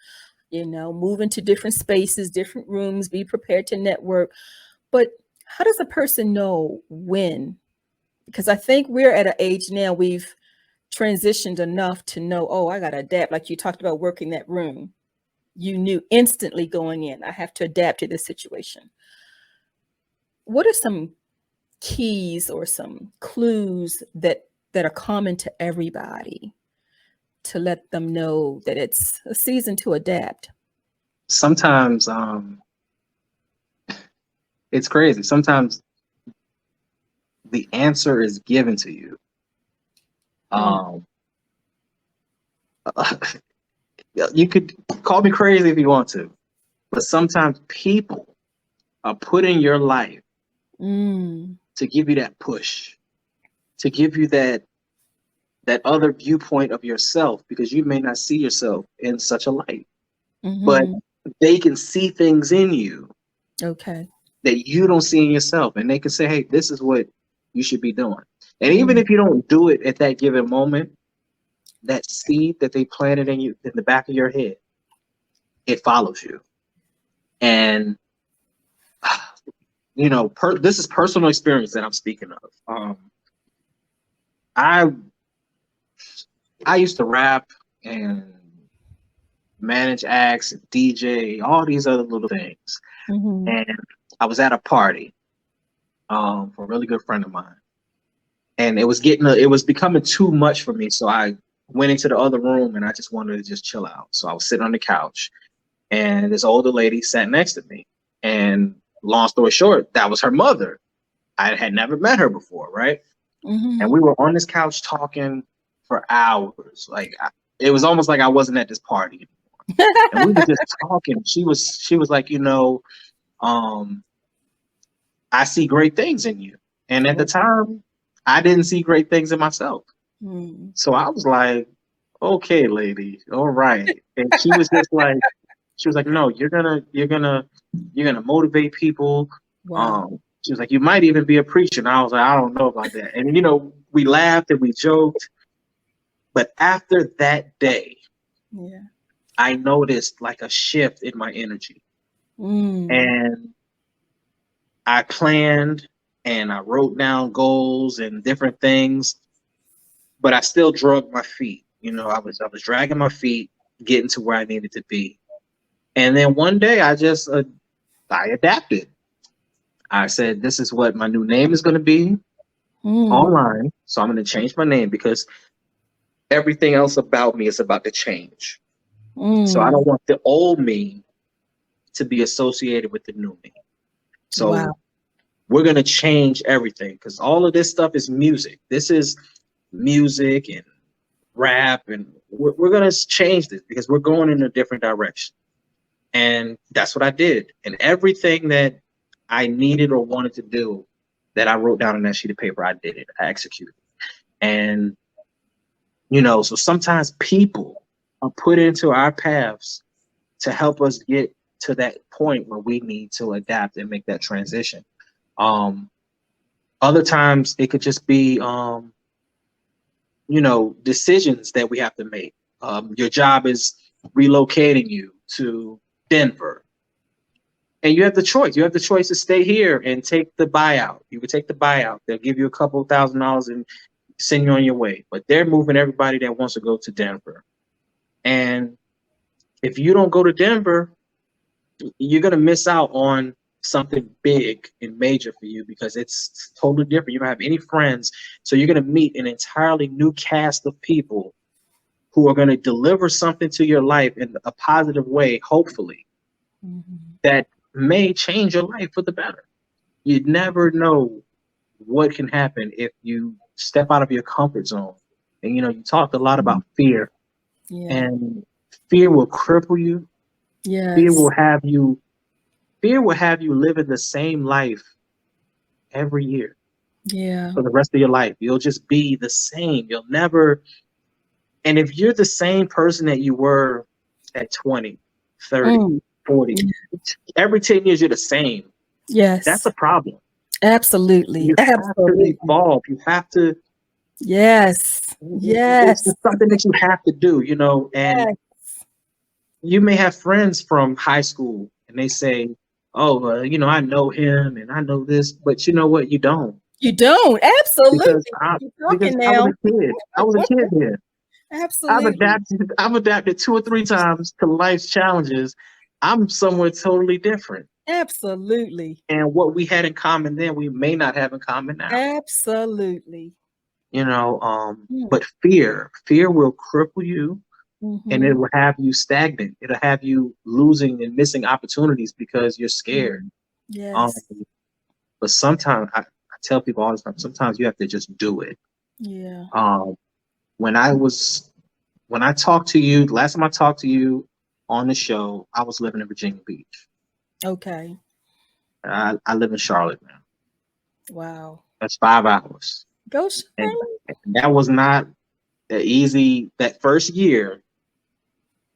move into different spaces, different rooms, be prepared to network. But how does a person know when? Because I think we're at an age now, we've transitioned enough to know, oh, I got to adapt. Like you talked about working that room. You knew instantly going in, I have to adapt to this situation. What are some keys or some clues that are common to everybody to let them know that it's a season to adapt? Sometimes it's crazy. Sometimes the answer is given to you. You could call me crazy if you want to, but sometimes people are put in your life to give you that push, to give you that other viewpoint of yourself, because you may not see yourself in such a light, but they can see things in you, okay, that you don't see in yourself, and they can say, hey, this is what you should be doing. And even if you don't do it at that given moment, that seed that they planted in you, in the back of your head, it follows you. And this is personal experience that I'm speaking of. I used to rap and manage acts, and DJ, all these other little things. And I was at a party for a really good friend of mine, and it was becoming too much for me. So I went into the other room and I just wanted to just chill out. So I was sitting on the couch, and this older lady sat next to me. And long story short, that was her mother. I had never met her before, right? And we were on this couch talking for hours. Like it was almost like I wasn't at this party anymore. And we were just talking. She was like, I see great things in you. And at the time, I didn't see great things in myself. So I was like, okay, lady, all right. And she was just like, no, you're gonna motivate people. Wow. She was like, you might even be a preacher. And I was like, I don't know about that. And we laughed and we joked. But after that day, I noticed like a shift in my energy. And I planned and I wrote down goals and different things, but I still dragged my feet. I was dragging my feet, getting to where I needed to be. And then one day I just I adapted. I said, this is what my new name is going to be online. So I'm going to change my name, because everything else about me is about to change. So I don't want the old me to be associated with the new me. So we're going to change everything, because all of this stuff is music. This is music and rap, and we're going to change this because we're going in a different direction. And that's what I did. And everything that I needed or wanted to do that I wrote down on that sheet of paper, I did it. I executed. And, so sometimes people are put into our paths to help us get to that point where we need to adapt and make that transition. Other times it could just be, decisions that we have to make. Your job is relocating you to Denver, and you have the choice. You have the choice to stay here and take the buyout. You could take the buyout. They'll give you a couple of $1,000s and send you on your way. But they're moving everybody that wants to go to Denver. And if you don't go to Denver, you're going to miss out on something big and major for you, because it's totally different. You don't have any friends. So you're going to meet an entirely new cast of people who are going to deliver something to your life in a positive way, hopefully, that may change your life for the better. You never know what can happen if you step out of your comfort zone. And, you talked a lot about fear. And fear will cripple you. Fear will have you living the same life every year. For the rest of your life. You'll just be the same. You'll never And if you're the same person that you were at 20, 30, 40, every 10 years you're the same. Yes. That's a problem. Absolutely. You have to evolve. You have to. Yes. Yes. It's something that you have to do, you know, and Yes. you may have friends from high school and they say, oh, you know, I know him and I know this, but you know what? You don't. You don't. Absolutely. Because I was a kid. I was a kid then. Absolutely. I've adapted 2 or 3 times to life's challenges. I'm somewhere totally different. Absolutely. And what we had in common then, we may not have in common now. Absolutely. You know, but fear will cripple you, and it will have you stagnant. It'll have you losing and missing opportunities because you're scared. Yes. But sometimes I tell people all the time, sometimes you have to just do it. Yeah. When I talked to you, last time I talked to you on the show, I was living in Virginia Beach. Okay. I live in Charlotte now. Wow. That's 5 hours. Go and that was not easy that first year,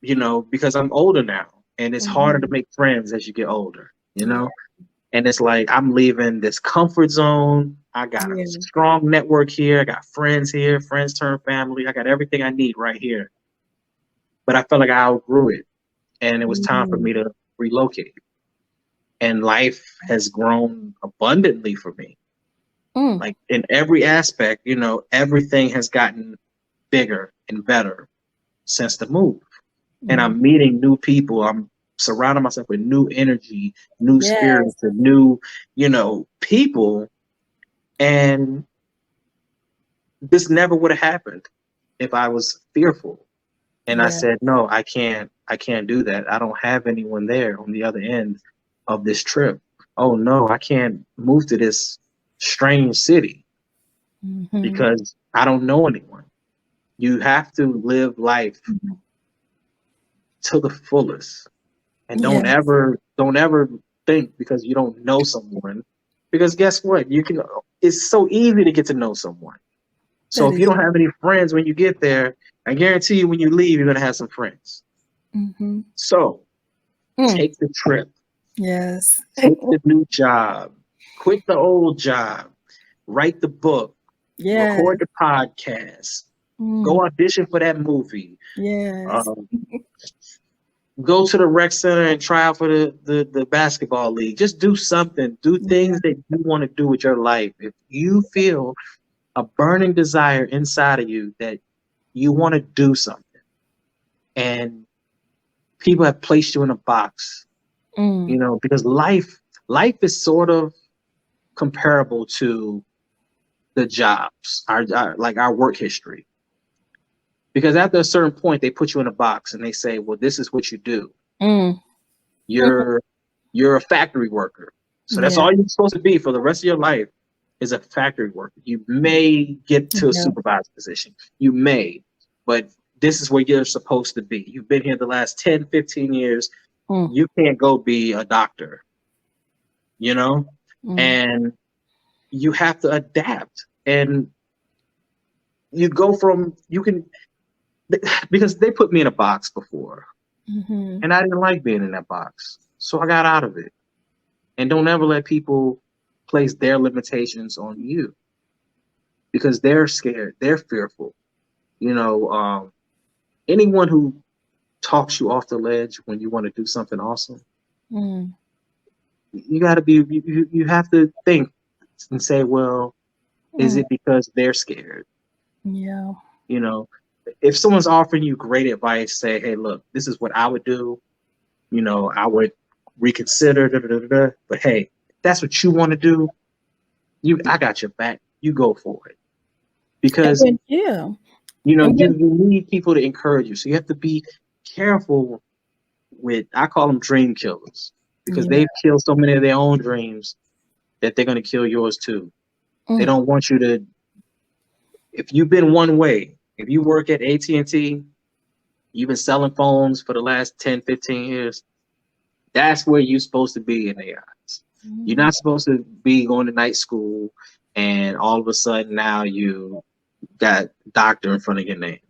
you know, because I'm older now and it's harder to make friends as you get older, you know? And it's like I'm leaving this comfort zone. I got a strong network here. I got friends here, friends turn family. I got everything I need right here. But I felt like I outgrew it and it was time for me to relocate. And life has grown abundantly for me. Like in every aspect, you know, everything has gotten bigger and better since the move. And I'm meeting new people. I'm surrounding myself with new energy, new spirits, and new, you know, people. And this never would have happened if I was fearful. And I said, no, I can't do that. I don't have anyone there on the other end of this trip. Oh no, I can't move to this strange city because I don't know anyone. You have to live life to the fullest, and don't ever think because you don't know someone, because guess what? It's so easy to get to know someone. So if you don't have any friends when you get there, I guarantee you when you leave, you're going to have some friends. So take the trip. Yes. Take the new job. Quit the old job. Write the book. Record the podcast. Go audition for that movie. Go to the rec center and try out for the basketball league. Just do something. Do things that you want to do with your life. If you feel a burning desire inside of you that you want to do something, and people have placed you in a box, you know, because life is sort of comparable to the jobs, our work history. Because after a certain point, they put you in a box and they say, well, this is what you do. You're a factory worker. So that's all you're supposed to be for the rest of your life, is a factory worker. You may get to a supervisor position. You may, but this is where you're supposed to be. You've been here the last 10, 15 years. You can't go be a doctor, you know? And you have to adapt. And you go from, because they put me in a box before. And I didn't like being in that box. So I got out of it. And don't ever let people place their limitations on you, because they're scared. They're fearful. You know, anyone who talks you off the ledge when you want to do something awesome, you got to be, you have to think and say, well, is it because they're scared? Yeah. You know, if someone's offering you great advice, say, hey, look, this is what I would do. You know, I would reconsider, but hey, if that's what you want to do, I got your back. You go for it. Because, you know, you need people to encourage you. So you have to be careful with, I call them dream killers, because they've killed so many of their own dreams that they're going to kill yours too. They don't want you to, if you've been one way, if you work at AT&T, you've been selling phones for the last 10, 15 years, that's where you're supposed to be in their eyes. You're not supposed to be going to night school and all of a sudden now you got doctor in front of your name.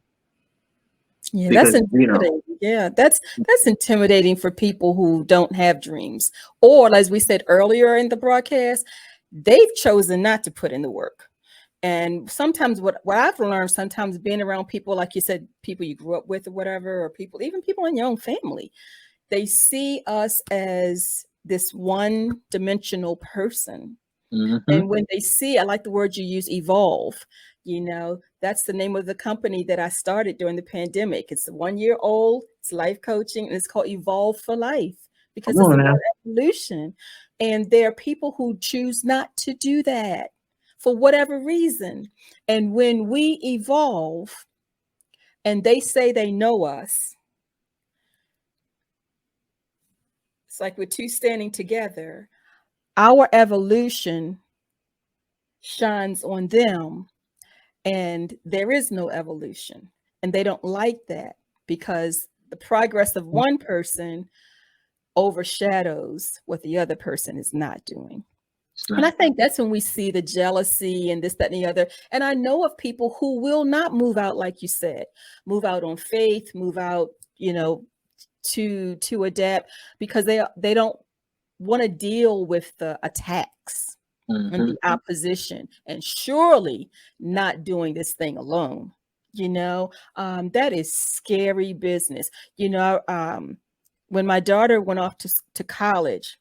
Yeah, because, that's intimidating. Yeah, that's intimidating for people who don't have dreams, or as we said earlier in the broadcast, they've chosen not to put in the work. And sometimes what I've learned, sometimes being around people, like you said, people you grew up with or whatever, or even people in your own family, they see us as this one-dimensional person. Mm-hmm. And when they see, I like the word you use, evolve. That's the name of the company that I started during the pandemic. It's 1 year old, it's life coaching, and it's called Evolve for Life, because it's about evolution. And there are people who choose not to do that for whatever reason. And when we evolve and they say they know us, it's like we're two standing together. Our evolution shines on them, and there is no evolution. And they don't like that because the progress of one person overshadows what the other person is not doing. And I think that's when we see the jealousy and this, that, and the other. And I know of people who will not move out, like you said, move out on faith, move out, to adapt, because they don't want to deal with the attacks and the opposition, and surely not doing this thing alone. That is scary business. When my daughter went off to college,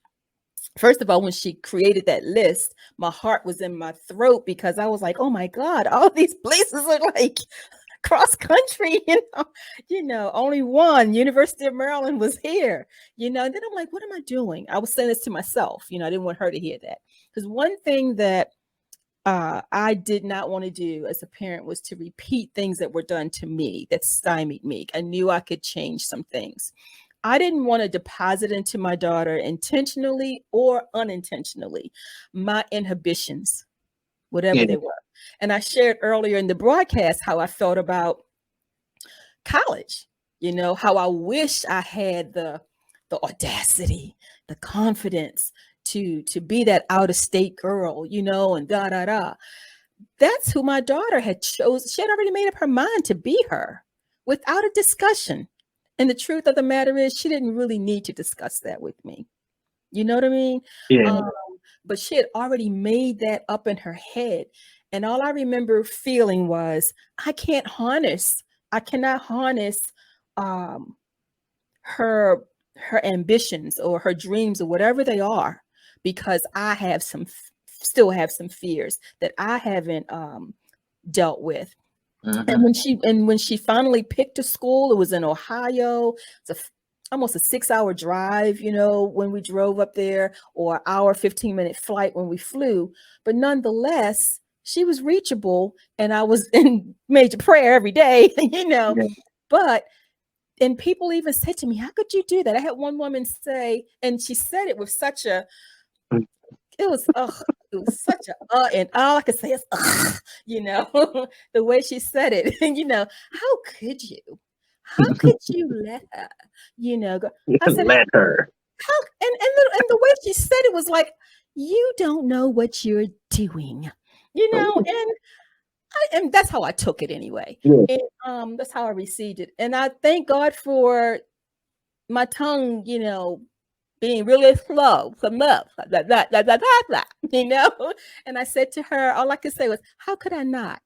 first of all, when she created that list, my heart was in my throat, because I was like, oh my God, all these places are like cross country, only one, University of Maryland, was here, and then I'm like, what am I doing? I was saying this to myself, I didn't want her to hear that, because one thing that I did not want to do as a parent was to repeat things that were done to me that stymied me. I knew I could change some things. I didn't want to deposit into my daughter, intentionally or unintentionally, my inhibitions, whatever they were. And I shared earlier in the broadcast how I felt about college, how I wish I had the audacity, the confidence to be that out-of-state girl, and da. That's who my daughter had chosen. She had already made up her mind to be her without a discussion. And the truth of the matter is, she didn't really need to discuss that with me. You know what I mean? Yeah. But she had already made that up in her head. And all I remember feeling was, I cannot harness her ambitions or her dreams or whatever they are, because I have still have some fears that I haven't dealt with. And when she finally picked a school, it was in Ohio. It's almost a 6-hour drive, when we drove up there, or an hour, 15-minute flight when we flew. But nonetheless, she was reachable, and I was in major prayer every day, And people even said to me, how could you do that? I had one woman say, and she said it with such a, it was such a, and all I could say is, the way she said it, how could you? How could you let her, go? I said, let her. How? And the way she said it was like, you don't know what you're doing, and that's how I took it anyway. Yeah. And that's how I received it. And I thank God for my tongue, being really slow, and I said to her, all I could say was, how could I not?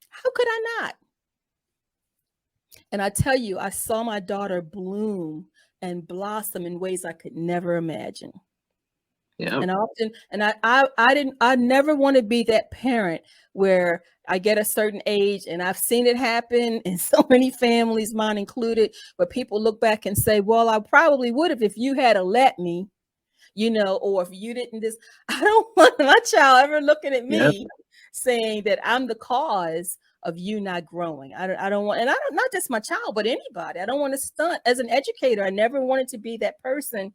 How could I not? And I tell you, I saw my daughter bloom and blossom in ways I could never imagine. Yeah. And I never want to be that parent where I get a certain age, and I've seen it happen in so many families, mine included, where people look back and say, well, I probably would have if you had let me, or if you didn't this. I don't want my child ever looking at me saying that I'm the cause of you not growing. I don't want, and not just my child, but anybody. I don't want to stunt. As an educator, I never wanted to be that person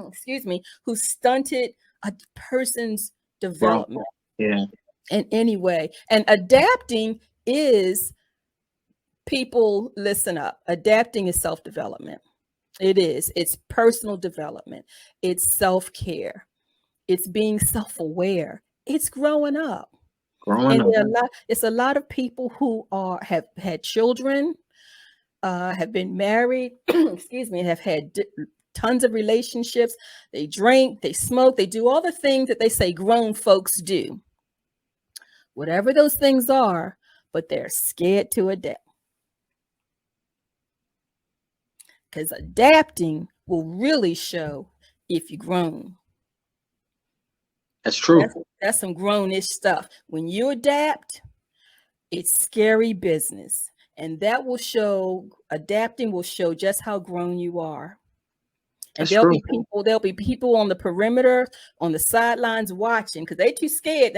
excuse me, who stunted a person's development in any way. And adapting is, people listen up, adapting is self-development. It is. It's personal development. It's self-care. It's being self-aware. It's growing up. It's a lot of people who have had children, have been married, excuse me, have had tons of relationships. They drink, they smoke, they do all the things that they say grown folks do. Whatever those things are, but they're scared to adapt. Because adapting will really show if you're grown. That's true. That's some grownish stuff. When you adapt, it's scary business. And that will show, adapting will show just how grown you are. And there'll be people on the perimeter, on the sidelines watching, because they're too scared.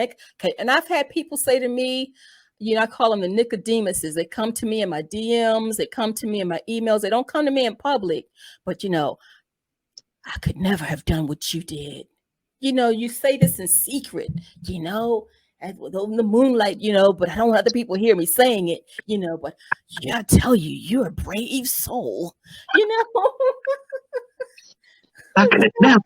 And I've had people say to me, you know, I call them the Nicodemuses. They come to me in my DMs, they come to me in my emails. They don't come to me in public, but you know, I could never have done what you did. You know, you say this in secret, you know, in the moonlight, you know, but I don't want other people hear me saying it, you know, but yeah, I tell you, you're a brave soul, you know. I could never.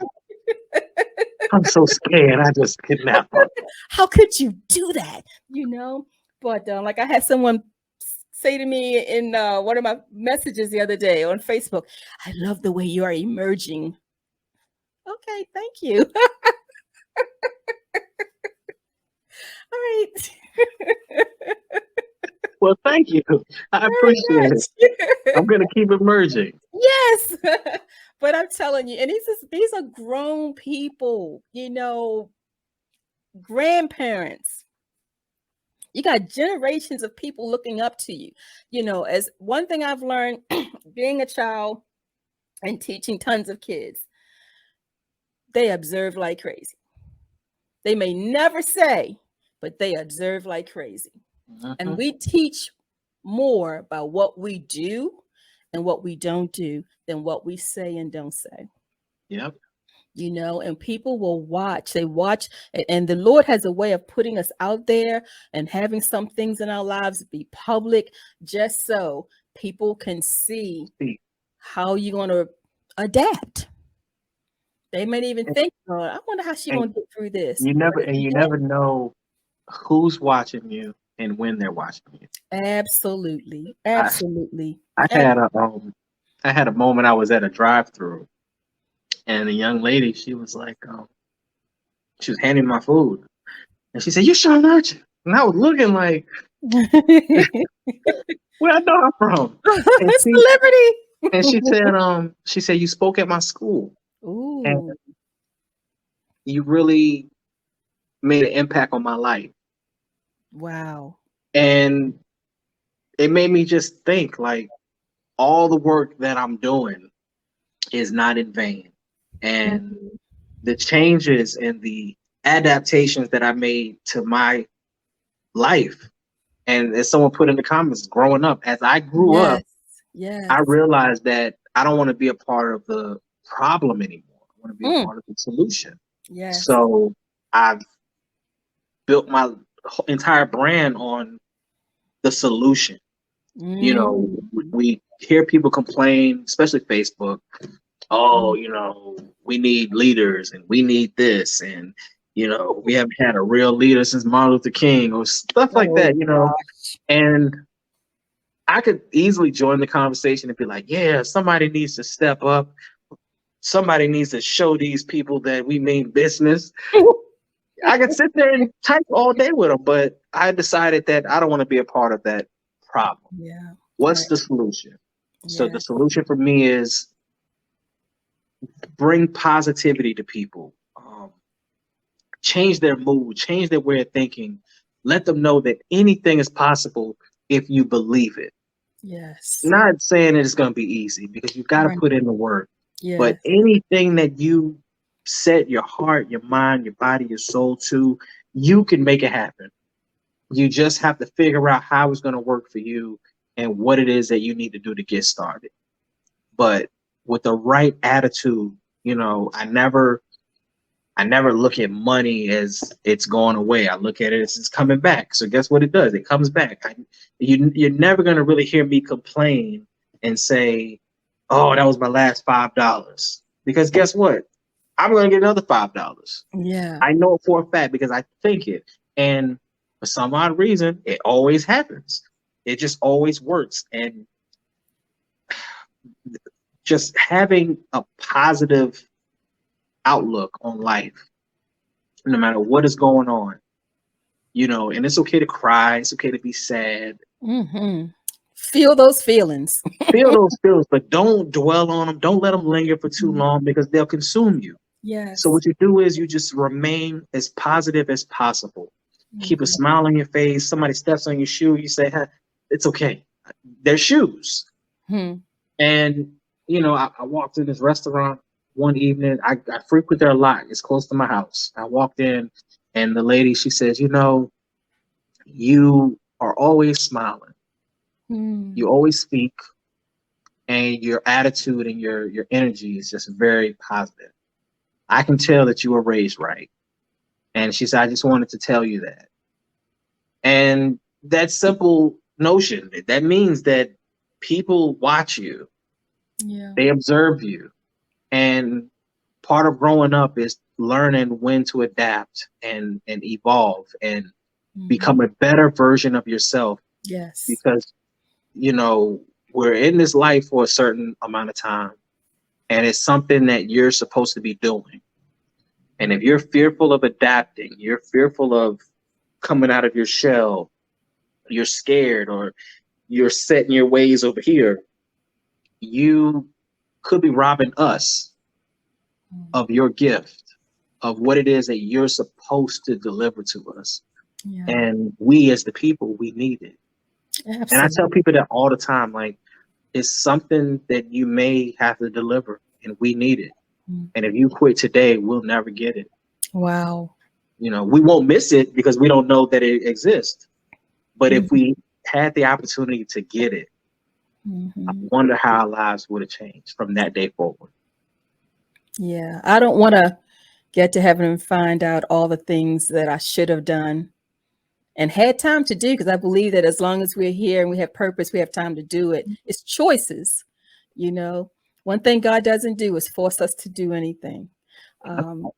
I'm so scared. I just could never. How could you do that? You know, but like I had someone say to me in one of my messages the other day on Facebook, I love the way you are emerging. Okay, thank you. All right. Well, thank you. I appreciate it. I'm going to keep emerging. Yes. But I'm telling you, and these are grown people, you know, grandparents. You got generations of people looking up to you. You know, as one thing I've learned being a child and teaching tons of kids, they observe like crazy. They may never say, but they observe like crazy. And we teach more by what we do and what we don't do than what we say and don't say. Yep. You know, and people will watch. They watch, and the Lord has a way of putting us out there and having some things in our lives be public, just so people can see how you're going to adapt. They may even think, oh, I wonder how she's going to get through this. You never know who's watching you and when they're watching you. Absolutely. I had a moment. I was at a drive-through, and a young lady, she was like, she was handing my food, and she said, "You're Sean, aren't you?" And I was looking like, where I know her from? And celebrity. And she said, "You spoke at my school. Ooh. And you really made an impact on my life." Wow. And it made me just think, like, all the work that I'm doing is not in vain. And the changes and the adaptations that I made to my life, and as someone put in the comments, growing up, as I grew up, I realized that I don't want to be a part of the problem anymore. I want to be a part of the solution. Yes. So I've built my entire brand on the solution. You know, we hear people complain, especially Facebook, oh, you know, we need leaders and we need this, and you know, we haven't had a real leader since Martin Luther King, or stuff like that, you know. And I could easily join the conversation and be like, yeah, somebody needs to step up. Somebody needs to show these people that we mean business. I could sit there and type all day with them, but I decided that I don't want to be a part of that problem. Yeah. What's the solution? So the solution for me is bring positivity to people, change their mood, change their way of thinking, let them know that anything is possible if you believe it. Yes. Not saying that it's going to be easy, because you've got to put in the work. Yes. But anything that you set your heart, your mind, your body, your soul to, you can make it happen. You just have to figure out how it's going to work for you and what it is that you need to do to get started. But with the right attitude, you know, I never look at money as it's going away. I look at it as it's coming back. So guess what it does? It comes back. You're never going to really hear me complain and say, oh, that was my last $5. Because guess what? I'm going to get another $5. Yeah. I know it for a fact because I think it. And for some odd reason, it always happens. It just always works. And just having a positive outlook on life, no matter what is going on, and it's okay to cry. It's okay to be sad. Mm-hmm. Feel those feelings. Feel those feelings, but don't dwell on them. Don't let them linger for too long because they'll consume you. Yes. So what you do is you just remain as positive as possible. Keep a smile on your face. Somebody steps on your shoe. You say, hey, it's okay. They're shoes. And, I walked in this restaurant one evening. I frequent there a lot. It's close to my house. I walked in and the lady, she says, you are always smiling. You always speak, and your attitude and your energy is just very positive. I can tell that you were raised right. And she said, I just wanted to tell you that. And that simple notion, that means that people watch you. Yeah. They observe you. And part of growing up is learning when to adapt and evolve and become a better version of yourself. Yes. Because, we're in this life for a certain amount of time, and it's something that you're supposed to be doing. And if you're fearful of adapting, you're fearful of coming out of your shell, you're scared, or you're set in your ways over here, you could be robbing us of your gift, of what it is that you're supposed to deliver to us. Yeah. And we as the people, we need it. Absolutely. And I tell people that all the time, like, it's something that you may have to deliver, and we need it. And if you quit today, we'll never get it. Wow. We won't miss it because we don't know that it exists. But if we had the opportunity to get it, I wonder how our lives would have changed from that day forward. Yeah, I don't want to get to heaven and find out all the things that I should have done and had time to do, because I believe that as long as we're here and we have purpose, we have time to do it. It's choices. One thing God doesn't do is force us to do anything.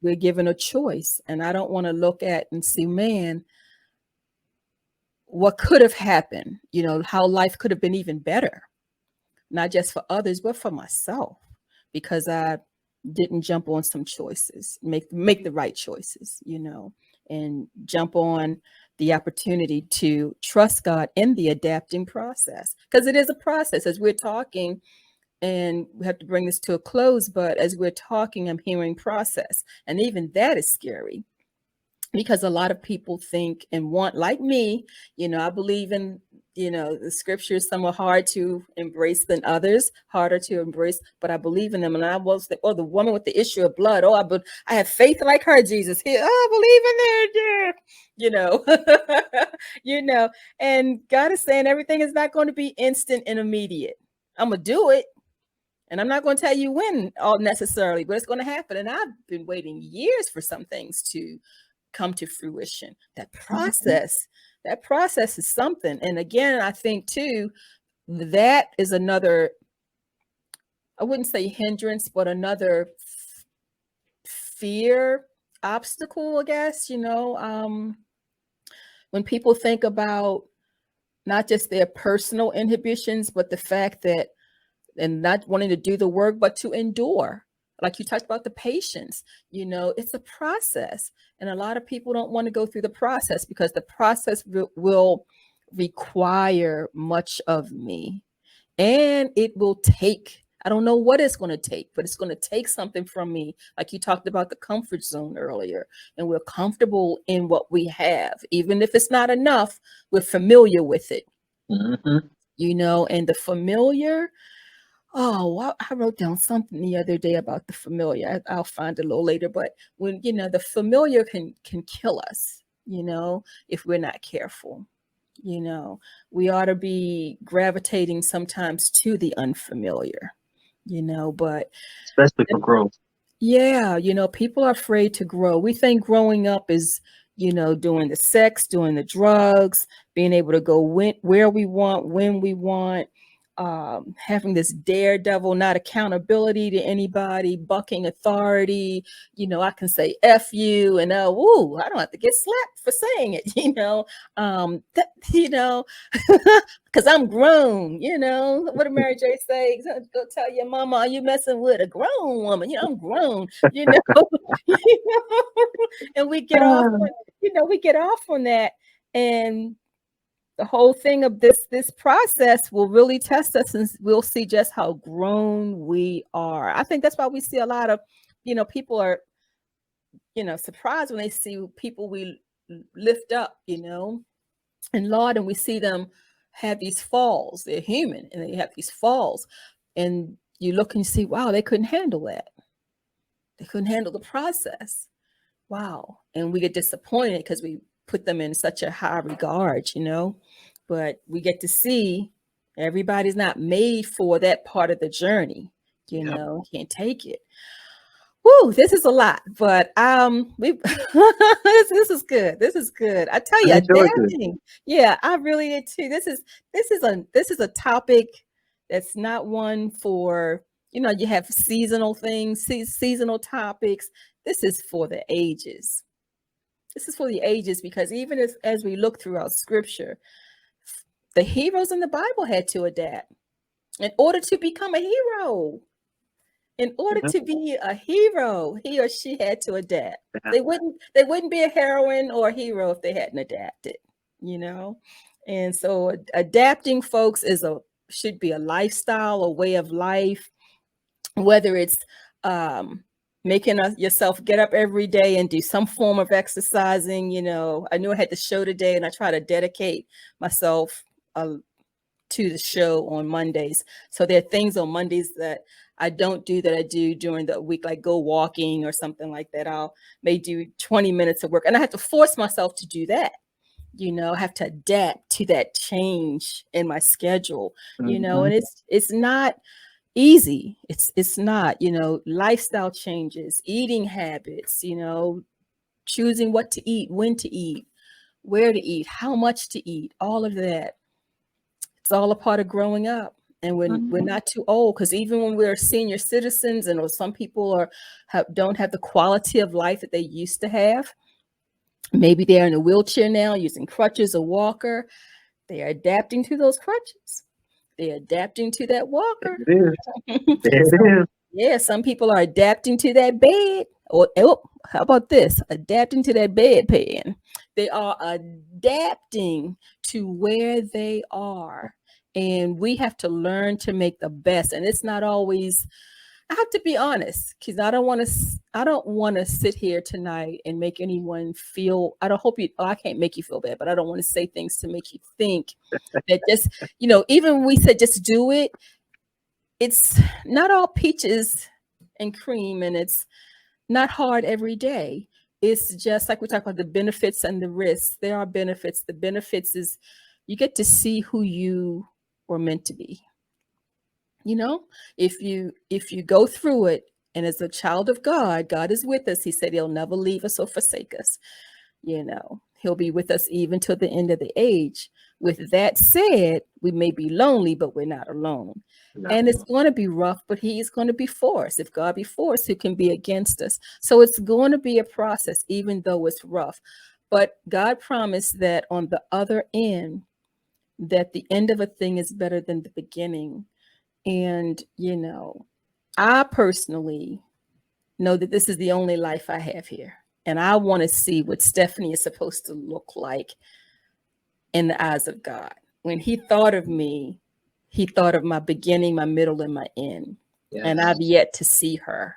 We're given a choice, and I don't want to look at and see, man, what could have happened, how life could have been even better, not just for others, but for myself, because I didn't jump on some choices, make the right choices, and jump on the opportunity to trust God in the adapting process, because it is a process. As we're talking, and we have to bring this to a close, but as we're talking, I'm hearing process, and even that is scary, because a lot of people think and want, like me, I believe in, the scriptures. Some are hard to embrace than others, harder to embrace, but I believe in them. And I was the woman with the issue of blood. I have faith like her, Jesus. I believe in there, and God is saying everything is not going to be instant and immediate. I'm going to do it. And I'm not going to tell you when all necessarily, but it's going to happen. And I've been waiting years for some things to come to fruition. That process is something. And again, I think too, that is another, I wouldn't say hindrance, but another fear obstacle, I guess, when people think about not just their personal inhibitions, but the fact that, and not wanting to do the work, but to endure. Like you talked about the patience, it's a process. And a lot of people don't want to go through the process because the process will require much of me. And it will take, I don't know what it's going to take, but it's going to take something from me. Like you talked about the comfort zone earlier, and we're comfortable in what we have. Even if it's not enough, we're familiar with it, and the familiar. Oh, well, I wrote down something the other day about the familiar. I'll find it a little later. But when, the familiar can kill us, if we're not careful. We ought to be gravitating sometimes to the unfamiliar, but especially for growth. Yeah, people are afraid to grow. We think growing up is, doing the sex, doing the drugs, being able to go where we want, when we want. having this daredevil, not accountability to anybody, bucking authority. You know, I can say F you and woo, I don't have to get slapped for saying it, because I'm grown, what did Mary J say? Go tell your mama, are you messing with a grown woman? I'm grown, and we get off on that. And the whole thing of this process will really test us, and we'll see just how grown we are. I think that's why we see a lot of, people are, surprised when they see people we lift up, and laud, and we see them have these falls. They're human and they have these falls. And you look and you see, wow, they couldn't handle that. They couldn't handle the process. Wow. And we get disappointed because we put them in such a high regard, but we get to see everybody's not made for that part of the journey, can't take it. Woo, this is a lot, but this is good. This is good. I tell you, adapting. Yeah, I really did too. This is a topic that's not one for, you have seasonal things, seasonal topics. This is for the ages. This is for the ages, because even as we look throughout scripture, the heroes in the Bible had to adapt in order to become a hero. In order to be a hero, he or she had to adapt. They wouldn't be a heroine or a hero if they hadn't adapted, And so adapting, folks, should be a lifestyle, a way of life, whether it's making yourself get up every day and do some form of exercising. I knew I had the show today, and I try to dedicate myself to the show on Mondays. So there are things on Mondays that I don't do that I do during the week, like go walking or something like that. May do 20 minutes of work, and I have to force myself to do that. I have to adapt to that change in my schedule, and it's not easy. It's not, lifestyle changes, eating habits, choosing what to eat, when to eat, where to eat, how much to eat, all of that. It's all a part of growing up. And when we're not too old, because even when we're senior citizens, and some people don't have the quality of life that they used to have, maybe they're in a wheelchair now, using crutches or walker, they are adapting to those crutches. They're adapting to that walker. There it is. Yeah, some people are adapting to that bed. Or how about this? Adapting to that bedpan. They are adapting to where they are. And we have to learn to make the best. And it's not always, I have to be honest, because I don't want to sit here tonight and make anyone feel, I can't make you feel bad, but I don't want to say things to make you think that just, even when we said just do it, it's not all peaches and cream, and it's not hard every day. It's just like we talk about the benefits and the risks. There are benefits. The benefits is you get to see who you were meant to be. If you go through it, and as a child of God, God is with us. He said he'll never leave us or forsake us. He'll be with us even till the end of the age. With that said, we may be lonely, but we're not alone. And it's going to be rough, but he is going to be for us. If God be for us, who can be against us? So it's going to be a process, even though it's rough. But God promised that on the other end, that the end of a thing is better than the beginning. And, I personally know that this is the only life I have here. And I want to see what Stephannie is supposed to look like in the eyes of God. When he thought of me, he thought of my beginning, my middle, and my end. Yes. And I've yet to see her,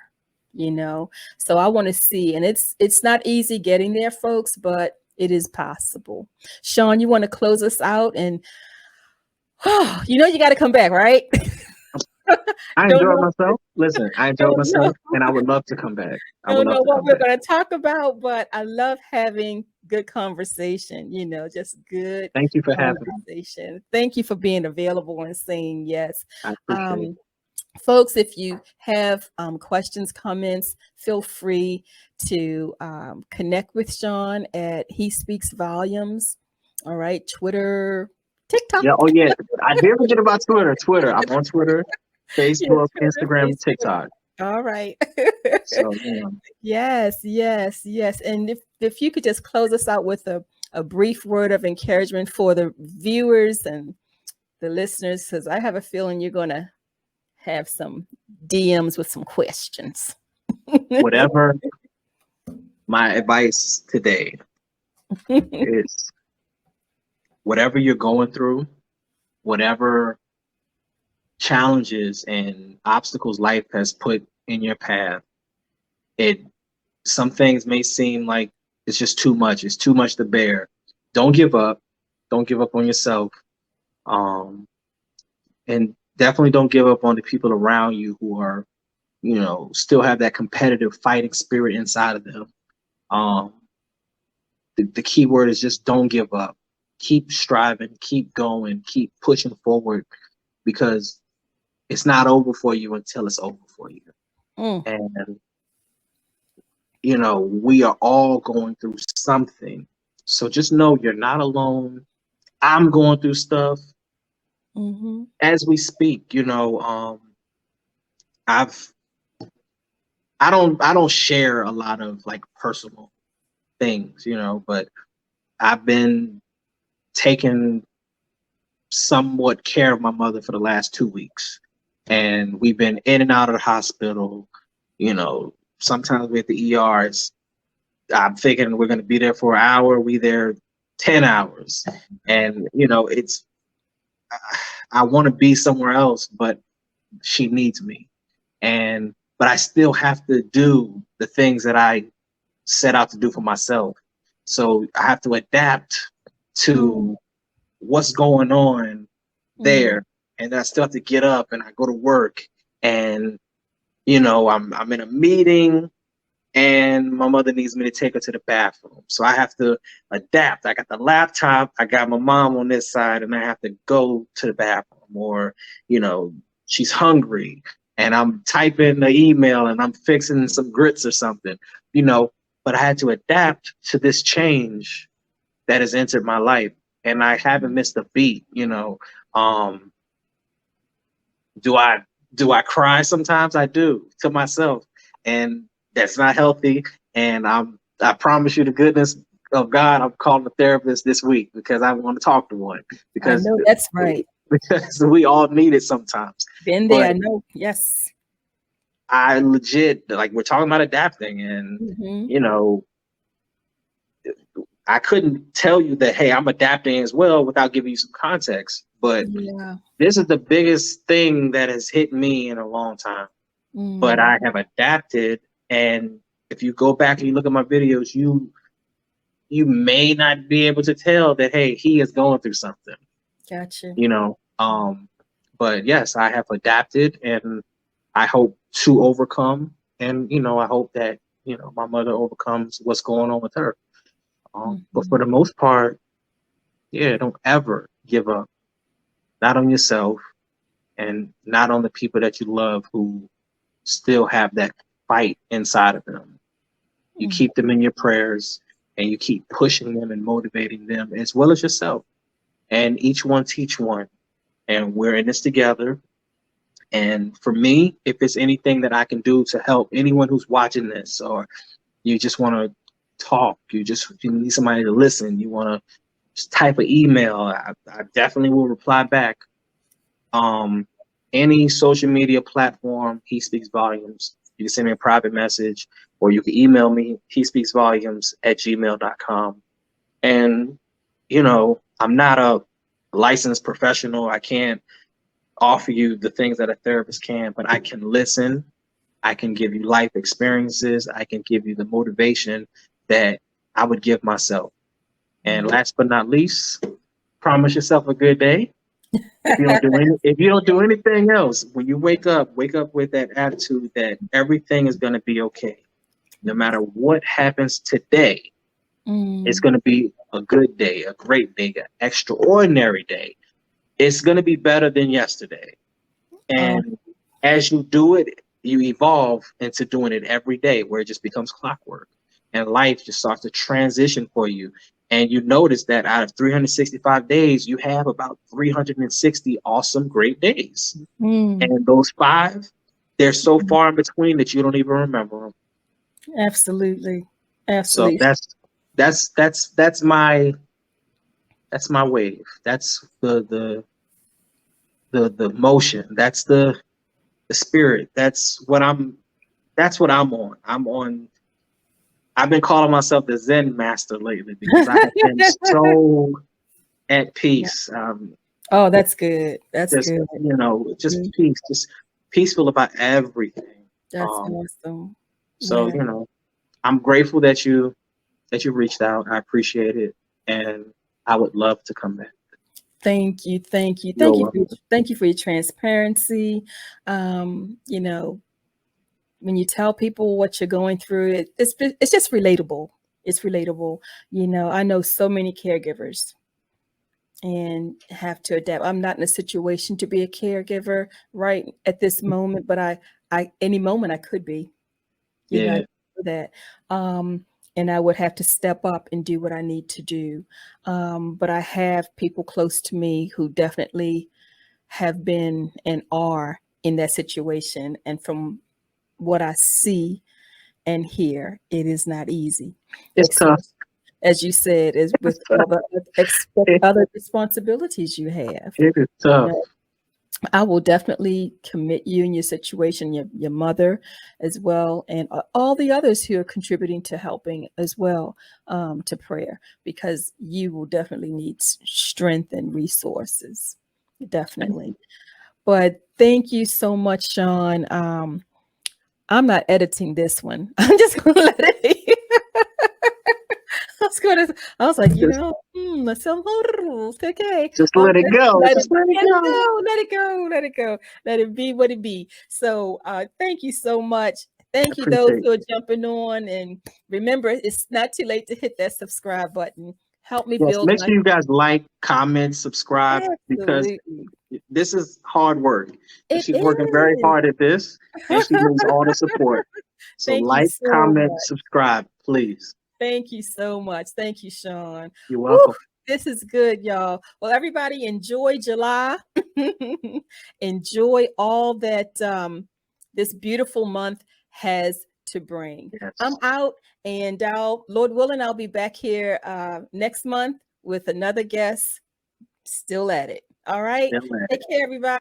So I want to see, and it's not easy getting there, folks, but it is possible. Sean, you want to close us out? And you got to come back, right? I enjoyed myself. Listen, I enjoyed myself, and I would love to come back. I don't know what we're going to talk about, but I love having good conversation, just good. Thank you for having me. Thank you for being available and saying yes. I appreciate it. Folks, if you have questions, comments, feel free to connect with Sean at He Speaks Volumes. All right, Twitter, TikTok. Yeah. Oh yeah. I did forget about Twitter. I'm on Twitter, Facebook, Twitter, Instagram, Facebook. TikTok. All right. So Yes. And if you could just close us out with a brief word of encouragement for the viewers and the listeners, because I have a feeling you're going to have some DMs with some questions. whatever my advice today is, whatever you're going through, whatever challenges and obstacles life has put in your path, some things may seem like it's just too much. It's too much to bear. Don't give up. Don't give up on yourself. And definitely don't give up on the people around you who are, still have that competitive fighting spirit inside of them. The key word is just don't give up. Keep striving, keep going, keep pushing forward, because it's not over for you until it's over for you. And, we are all going through something. So just know you're not alone. I'm going through stuff as we speak. I don't share a lot of like personal things, but I've been taking somewhat care of my mother for the last 2 weeks, and we've been in and out of the hospital. Sometimes we're at the ER. I'm thinking we're going to be there for an hour. We there 10 hours, and I want to be somewhere else, but she needs me, but I still have to do the things that I set out to do for myself. So I have to adapt to what's going on there, and I still have to get up and I go to work, and I'm in a meeting, and my mother needs me to take her to the bathroom. So I have to adapt. I got the laptop, I got my mom on this side, and I have to go to the bathroom. Or, she's hungry, and I'm typing the email and I'm fixing some grits or something, but I had to adapt to this change that has entered my life. And I haven't missed a beat. Do I cry sometimes? I do, to myself, and that's not healthy. And I promise you, the goodness of God, I'm calling a therapist this week, because I want to talk to one. Because I know that's right. Because we all need it sometimes. Been there, I know. Yes. I legit, like, we're talking about adapting, and I couldn't tell you that, hey, I'm adapting as well without giving you some context. But this is the biggest thing that has hit me in a long time. But I have adapted, and if you go back and you look at my videos, you may not be able to tell that, hey, he is going through something. Gotcha. But yes, I have adapted, and I hope to overcome, and I hope that my mother overcomes what's going on with her. But for the most part, don't ever give up. Not on yourself, and not on the people that you love who still have that fight inside of them. You keep them in your prayers, and you keep pushing them and motivating them, as well as yourself. And each one teach one. And we're in this together. And for me, if it's anything that I can do to help anyone who's watching this, or you just want to talk, you need somebody to listen, you want to just type an email, I definitely will reply back. Any social media platform, He Speaks Volumes. You can send me a private message, or you can email me, hespeaksvolumes@gmail.com. And, I'm not a licensed professional. I can't offer you the things that a therapist can, but I can listen. I can give you life experiences. I can give you the motivation that I would give myself. And last but not least, promise yourself a good day. If you don't do anything else, when you wake up with that attitude that everything is going to be okay. No matter what happens today, it's going to be a good day, a great day, an extraordinary day. It's going to be better than yesterday. And as you do it, you evolve into doing it every day, where it just becomes clockwork, and life just starts to transition for you. And you notice that out of 365 days, you have about 360 awesome, great days. And those 5, they're so far in between that you don't even remember them. Absolutely. So that's my wave. That's the motion. That's the spirit. That's what I'm on. I've been calling myself the Zen master lately because I have been so at peace. Oh, that's good. That's just, good. Just peace, just peaceful about everything. That's awesome. So, I'm grateful that you reached out. I appreciate it. And I would love to come back. Thank you. Thank you. You're welcome. Thank you for your transparency. When you tell people what you're going through, it's just relatable. It's relatable. I know so many caregivers and have to adapt. I'm not in a situation to be a caregiver right at this moment, but I any moment I could be. Yeah. That. And I would have to step up and do what I need to do. But I have people close to me who definitely have been and are in that situation. And from what I see and hear, it is not easy. It's tough. As you said, is with all the other responsibilities you have. It is tough. I will definitely commit you in your situation, your mother as well, and all the others who are contributing to helping as well, to prayer, because you will definitely need strength and resources. Definitely. But thank you so much, Sean. I'm not editing this one. I'm just going to let it. I was like, okay. Just let it go. Let it go. Let it be what it be. So thank you so much. Thank you those who are jumping on. And remember, it's not too late to hit that subscribe button. Help me build. Make sure you guys like, comment, subscribe, because this is hard work. She's working very hard at this, and she needs all the support. So comment, subscribe, please. Thank you so much. Thank you, Sean. You're welcome. This is good, y'all. Well, everybody enjoy July. Enjoy all that this beautiful month has to bring. Yes. I'm out, and Lord willing, I'll be back here next month with another guest. Still at it. All right. Take care, everybody.